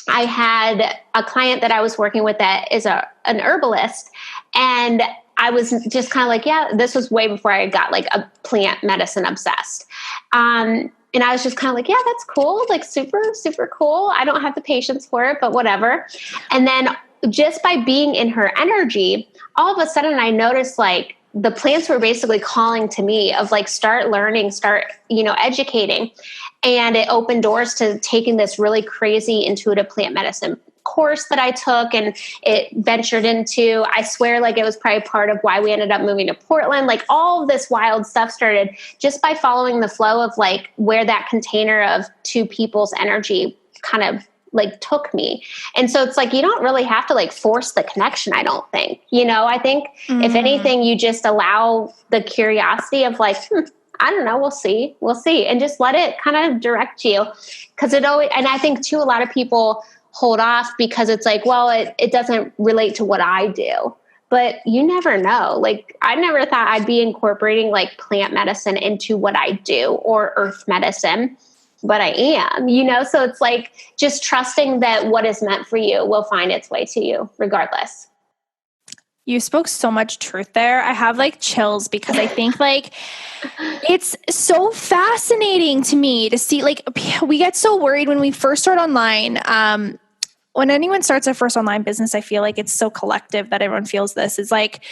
had a client that I was working with that is an herbalist, and I was just kind of like, yeah, this was way before I got like a plant medicine obsessed. And I was just kind of like, yeah, that's cool. Like super, super cool. I don't have the patience for it, but whatever. And then just by being in her energy, all of a sudden I noticed like the plants were basically calling to me of like, start learning, start, educating. And it opened doors to taking this really crazy intuitive plant medicine course that I took and it ventured into. I swear, like, it was probably part of why we ended up moving to Portland. Like, all of this wild stuff started just by following the flow of like where that container of two people's energy kind of like took me. And so it's like, you don't really have to like force the connection. I don't think, I think if anything, you just allow the curiosity of like, I don't know, we'll see. And just let it kind of direct you. Cause and I think too, a lot of people hold off because it's like, well, it doesn't relate to what I do, but you never know. Like, I never thought I'd be incorporating like plant medicine into what I do or earth medicine, but I am, so it's like just trusting that what is meant for you will find its way to you regardless. You spoke so much truth there. I have like chills because I think like it's so fascinating to me to see, like, we get so worried when we first start online. When anyone starts their first online business, I feel like it's so collective that everyone feels this. It's like,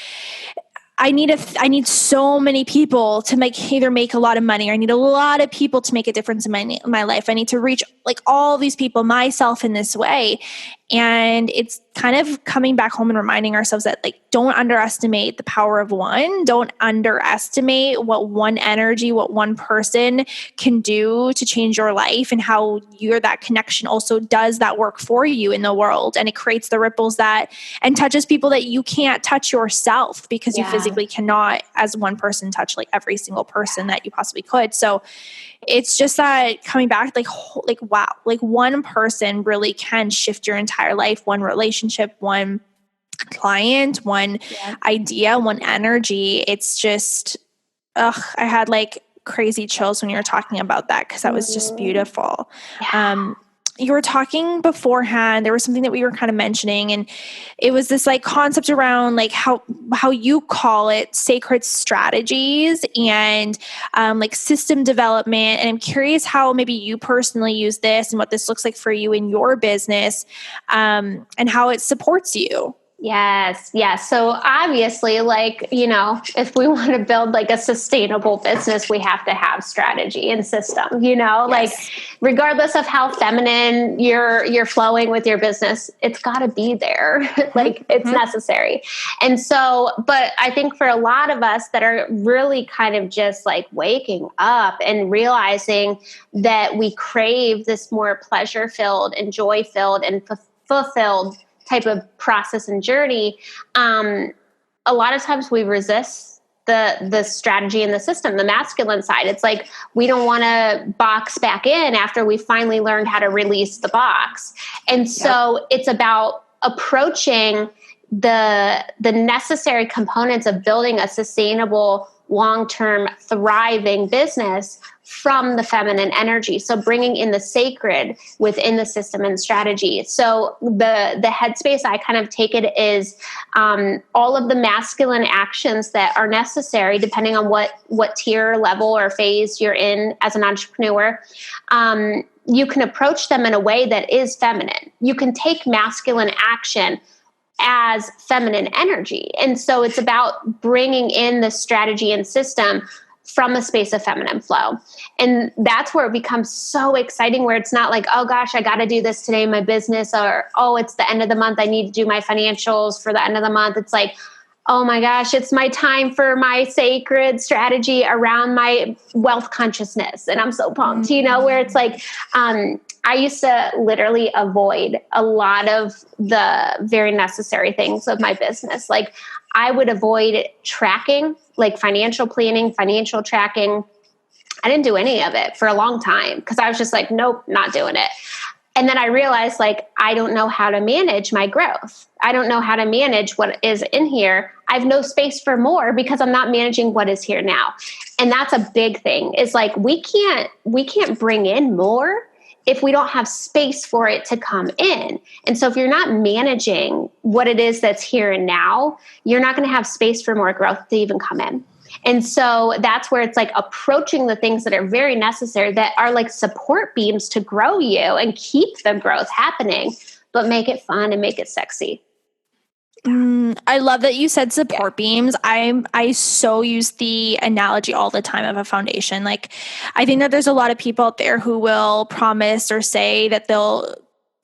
I need so many people to either make a lot of money, or I need a lot of people to make a difference in my life. I need to reach like all these people myself in this way. And it's kind of coming back home and reminding ourselves that, like, don't underestimate the power of one. Don't underestimate what one energy, what one person can do to change your life, and how that connection also does that work for you in the world. And it creates the ripples and touches people that you can't touch yourself, because you physically cannot, as one person, touch like every single person that you possibly could. So it's just that coming back, like, wow, like one person really can shift your entire life, one relationship, one client, one idea, one energy. It's just, I had like crazy chills when you were talking about that, because that was just beautiful. Yeah. You were talking beforehand, there was something that we were kind of mentioning, and it was this like concept around like how you call it sacred strategies and like system development. And I'm curious how maybe you personally use this and what this looks like for you in your business, and how it supports you. Yes. So obviously, like, if we want to build like a sustainable business, we have to have strategy and system, like regardless of how feminine you're flowing with your business, it's got to be there. Like, it's necessary. And so, but I think for a lot of us that are really kind of just like waking up and realizing that we crave this more pleasure filled and joy filled and fulfilled type of process and journey, a lot of times we resist the strategy and the system, the masculine side. It's like, we don't want to box back in after we finally learned how to release the box. And so it's about approaching the necessary components of building a sustainable, long-term, thriving business from the feminine energy. So bringing in the sacred within the system and strategy. So the headspace I kind of take it is all of the masculine actions that are necessary, depending on what tier, level, or phase you're in as an entrepreneur. You can approach them in a way that is feminine. You can take masculine action as feminine energy. And so it's about bringing in the strategy and system from a space of feminine flow. And that's where it becomes so exciting, where it's not like, oh gosh, I got to do this today in my business, or, oh, it's the end of the month, I need to do my financials for the end of the month. It's like, oh my gosh, it's my time for my sacred strategy around my wealth consciousness. And I'm so pumped, where it's like, I used to literally avoid a lot of the very necessary things of my business. Like, I would avoid tracking, like financial planning, financial tracking. I didn't do any of it for a long time because I was just like, nope, not doing it. And then I realized, like, I don't know how to manage my growth. I don't know how to manage what is in here. I have no space for more because I'm not managing what is here now. And that's a big thing. Is like, we can't bring in more if we don't have space for it to come in. And so if you're not managing what it is that's here and now, you're not going to have space for more growth to even come in. And so that's where it's like approaching the things that are very necessary, that are like support beams to grow you and keep the growth happening, but make it fun and make it sexy. I love that you said support beams. I so use the analogy all the time of a foundation. Like, I think that there's a lot of people out there who will promise or say that they'll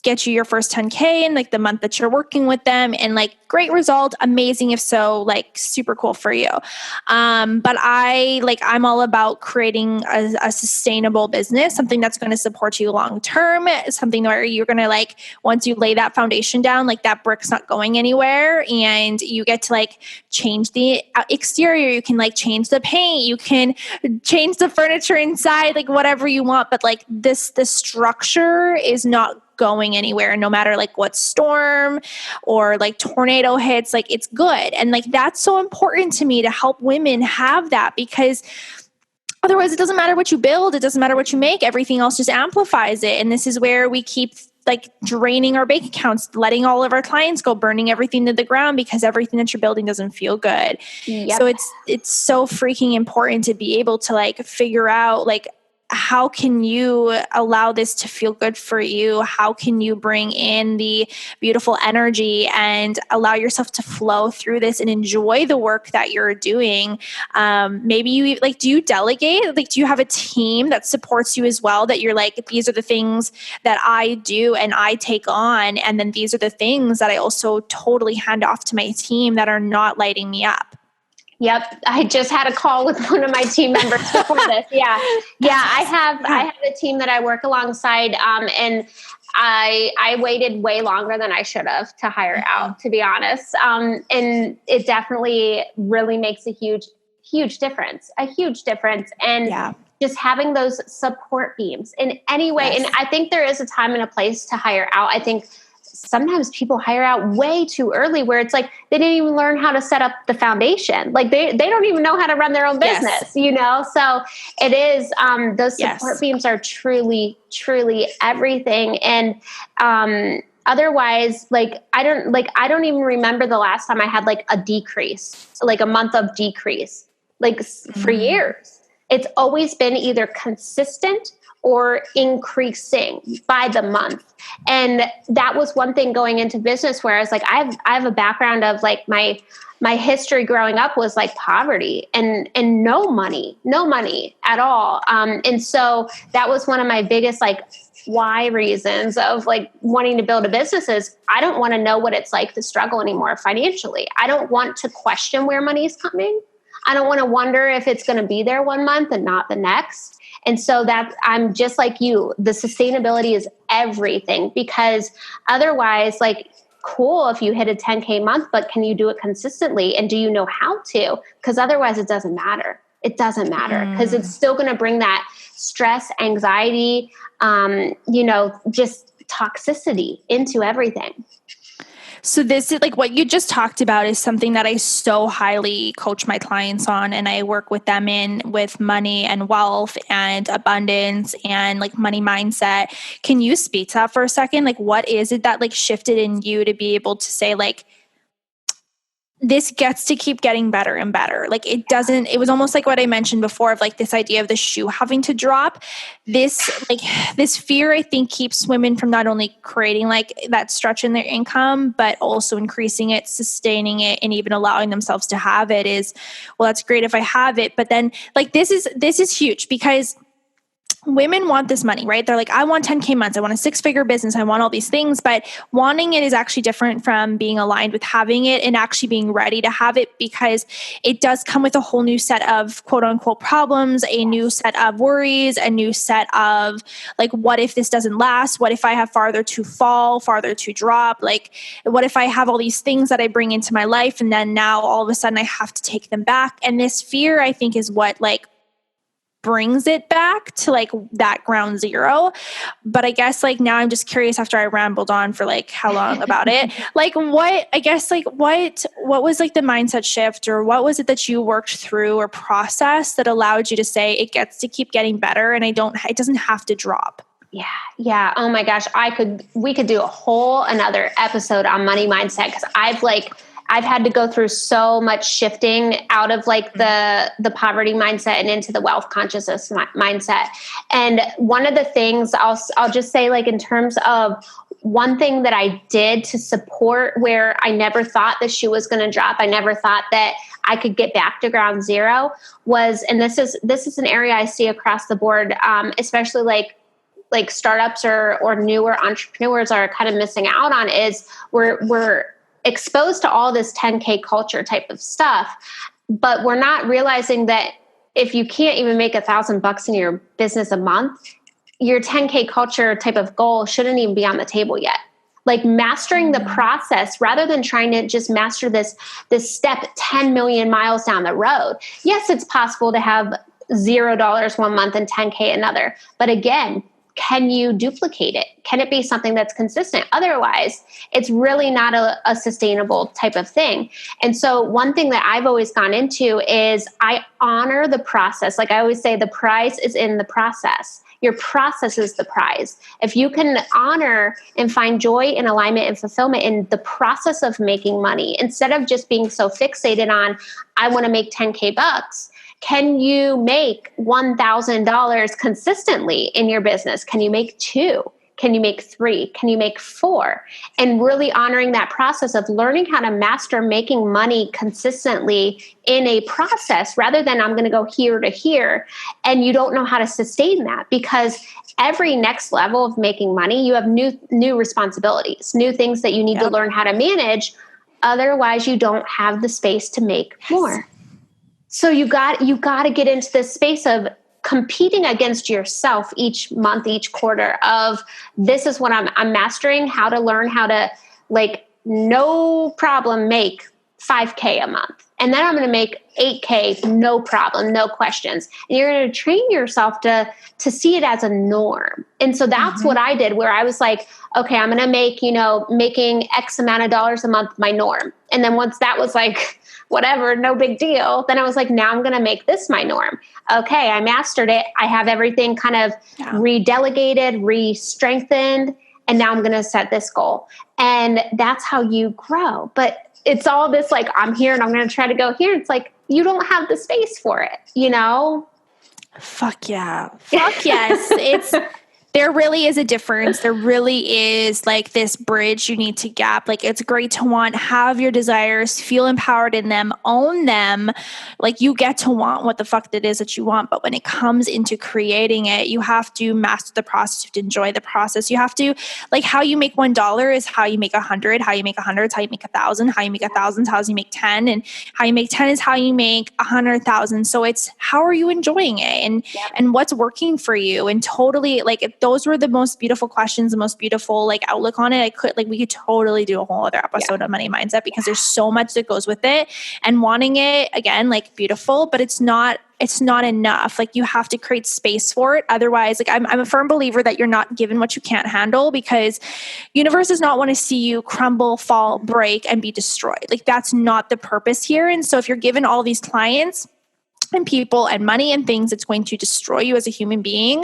get you your first 10K in like the month that you're working with them, and like great result, amazing if so, like super cool for you. But I'm all about creating a sustainable business, something that's going to support you long term, something where you're going to like, once you lay that foundation down, like that brick's not going anywhere, and you get to like change the exterior, you can like change the paint, you can change the furniture inside, like whatever you want, but like the structure is not going anywhere, no matter like what storm or like tornado hits, like it's good. And like that's so important to me to help women have that, because otherwise it doesn't matter what you build, it doesn't matter what you make, everything else just amplifies it. And this is where we keep like draining our bank accounts, letting all of our clients go, burning everything to the ground because everything that you're building doesn't feel good. Yep. So it's so freaking important to be able to like figure out like, how can you allow this to feel good for you? How can you bring in the beautiful energy and allow yourself to flow through this and enjoy the work that you're doing? Maybe you like, do you delegate? Like, do you have a team that supports you as well? That you're like, these are the things that I do and I take on. And then these are the things that I also totally hand off to my team that are not lighting me up. Yep. I just had a call with one of my team members before this. Yeah. I have a team that I work alongside. And I waited way longer than I should have to hire out, to be honest. And it definitely really makes a huge difference. And just having those support beams in any way. Yes. And I think there is a time and a place to hire out. I think sometimes people hire out way too early, where it's like they didn't even learn how to set up the foundation. Like they don't even know how to run their own business, you know? So it is, those support beams are truly, truly everything. And, otherwise, I don't even remember the last time I had like a decrease, like a month of decrease, like for years. It's always been either consistent or increasing by the month. And that was one thing going into business where I was like, I have a background of like my history growing up was like poverty and no money at all. And so that was one of my biggest like why reasons of like wanting to build a business is I don't want to know what it's like to struggle anymore financially. I don't want to question where money is coming. I don't want to wonder if it's going to be there one month and not the next. And so I'm just like you, the sustainability is everything, because otherwise, like, cool if you hit a 10K month, but can you do it consistently? And do you know how to? Because otherwise it doesn't matter. It doesn't matter because it's still going to bring that stress, anxiety, just toxicity into everything. So this is like what you just talked about is something that I so highly coach my clients on, and I work with them in with money and wealth and abundance and like money mindset. Can you speak to that for a second? Like, what is it that like shifted in you to be able to say like, this gets to keep getting better and better? Like it was almost like what I mentioned before of like this idea of the shoe having to drop. This fear, I think, keeps women from not only creating like that stretch in their income, but also increasing it, sustaining it, and even allowing themselves to have it is, well, that's great if I have it. But then like, this is huge because women want this money, right? They're like, I want 10K months. I want a 6-figure business. I want all these things, but wanting it is actually different from being aligned with having it and actually being ready to have it, because it does come with a whole new set of quote unquote problems, a new set of worries, a new set of like, what if this doesn't last? What if I have farther to fall, farther to drop? Like, what if I have all these things that I bring into my life and then now all of a sudden I have to take them back? And this fear, I think, is what like brings it back to like that ground zero. But I guess like now I'm just curious, after I rambled on for like how long about it, like what was like the mindset shift, or what was it that you worked through or processed that allowed you to say it gets to keep getting better and it doesn't have to drop? Yeah. Oh my gosh. We could do a whole another episode on money mindset, because I've had to go through so much shifting out of like the poverty mindset and into the wealth consciousness mindset. And one of the things I'll just say, like, in terms of one thing that I did to support where I never thought the shoe was going to drop, I never thought that I could get back to ground zero was, and this is an area I see across the board, especially like startups or newer entrepreneurs are kind of missing out on, is we're exposed to all this 10K culture type of stuff, but we're not realizing that if you can't even make $1,000 in your business a month, your 10K culture type of goal shouldn't even be on the table yet. Like mastering the process rather than trying to just master this step 10 million miles down the road. Yes, it's possible to have $0 one month and 10K another. But again, can you duplicate it? Can it be something that's consistent? Otherwise, it's really not a sustainable type of thing. And so one thing that I've always gone into is I honor the process. Like I always say, the prize is in the process. Your process is the prize. If you can honor and find joy and alignment and fulfillment in the process of making money, instead of just being so fixated on, I want to make 10K bucks. Can you make $1,000 consistently in your business? Can you make 2? Can you make 3? Can you make 4? And really honoring that process of learning how to master making money consistently in a process rather than I'm going to go here to here. And you don't know how to sustain that because every next level of making money, you have new responsibilities, new things that you need to learn how to manage. Otherwise, you don't have the space to make more. So you got to get into this space of competing against yourself each month, each quarter of this is what I'm mastering, how to learn how to no problem make 5K a month. And then I'm going to make 8K, no problem, no questions. And you're going to train yourself to see it as a norm. And so that's what I did where I was like, okay, I'm going to make, making X amount of dollars a month my norm. And then once that was like, whatever, no big deal. Then I was like, now I'm going to make this my norm. Okay, I mastered it. I have everything kind of re-delegated, re-strengthened, and now I'm going to set this goal. And that's how you grow. But it's all this like, I'm here and I'm going to try to go here. It's like, you don't have the space for it, Fuck yeah. Fuck yes. There really is a difference. There really is like this bridge you need to gap. Like it's great to have your desires, feel empowered in them, own them. Like you get to want what the fuck it is that you want. But when it comes into creating it, you have to master the process. You have to enjoy the process. You have to how you make $1 is how you make 100. How you make 100 is how you make 1,000. How you make 1,000 is how you make 10. And how you make 10 is how you make 100,000. So it's how are you enjoying it and what's working for you and totally those were the most beautiful questions, the most beautiful outlook on it. We could totally do a whole other episode of money mindset because there's so much that goes with it and wanting it again, beautiful, but it's not enough. You have to create space for it. Otherwise, I'm a firm believer that you're not given what you can't handle because universe does not want to see you crumble, fall, break, and be destroyed. That's not the purpose here. And so if you're given all these clients and people and money and things, it's going to destroy you as a human being.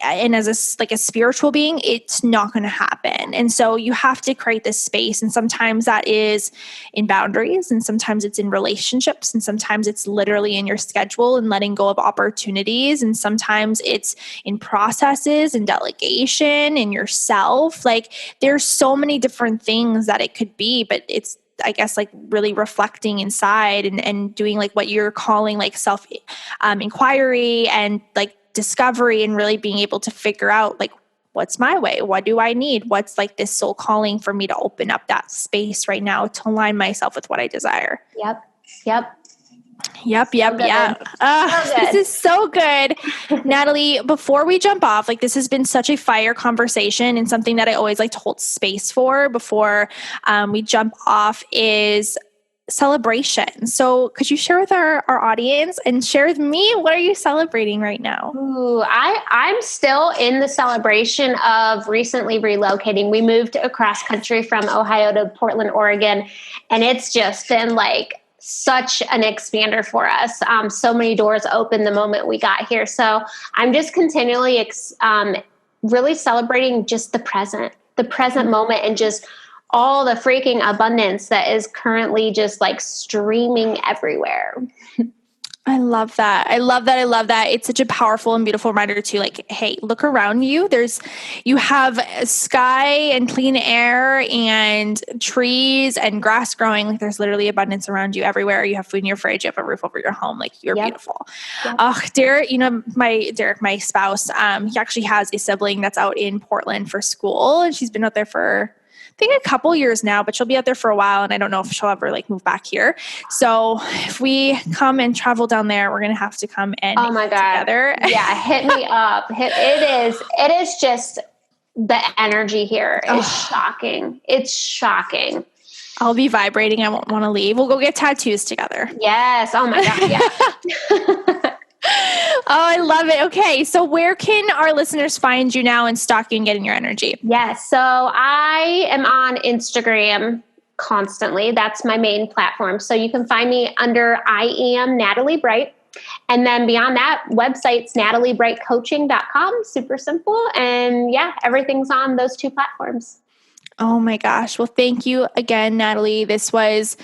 And as a spiritual being, it's not going to happen. And so you have to create this space. And sometimes that is in boundaries and sometimes it's in relationships and sometimes it's literally in your schedule and letting go of opportunities. And sometimes it's in processes and delegation and yourself. There's so many different things that it could be, but it's, I guess, really reflecting inside and doing what you're calling self inquiry and discovery and really being able to figure out what's my way? What do I need? What's this soul calling for me to open up that space right now to align myself with what I desire? Yep. This is so good. Natalie, before we jump off, this has been such a fire conversation and something that I always like to hold space for before we jump off is celebration. So could you share with our audience and share with me, what are you celebrating right now? Ooh, I'm still in the celebration of recently relocating. We moved across country from Ohio to Portland, Oregon, and it's just been such an expander for us. So many doors opened the moment we got here. So I'm just continually really celebrating just the present moment and just all the freaking abundance that is currently just streaming everywhere. I love that. I love that. I love that. It's such a powerful and beautiful reminder too. Like, hey, look around you. You have sky and clean air and trees and grass growing. Like there's literally abundance around you everywhere. You have food in your fridge. You have a roof over your home. Like you're beautiful. Yep. Oh, Derek, my spouse, he actually has a sibling that's out in Portland for school, and she's been out there for I think a couple years now, but she'll be out there for a while, and I don't know if she'll ever like move back here. So if we come and travel down there, we're gonna have to come and together. Yeah, hit me up. It is just the energy here is shocking. It's shocking. I'll be vibrating. I won't want to leave. We'll go get tattoos together. Yes. Oh my God. Yeah. Oh, I love it. Okay. So where can our listeners find you now and stalk you and get in your energy? Yes. So I am on Instagram constantly. That's my main platform. So you can find me under I am Natalie Brite. And then beyond that, website's nataliebritecoaching.com. Super simple. And yeah, everything's on those two platforms. Oh my gosh. Well, thank you again, Natalie. This was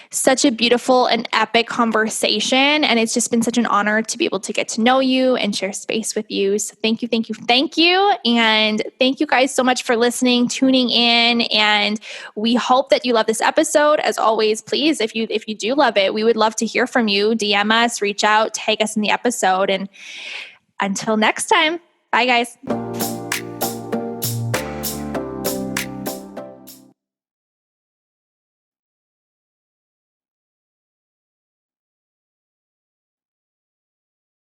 such a beautiful and epic conversation. And it's just been such an honor to be able to get to know you and share space with you. So thank you, thank you, thank you. And thank you guys so much for listening, tuning in. And we hope that you love this episode. As always, please, if you do love it, we would love to hear from you. DM us, reach out, tag us in the episode. And until next time, bye guys.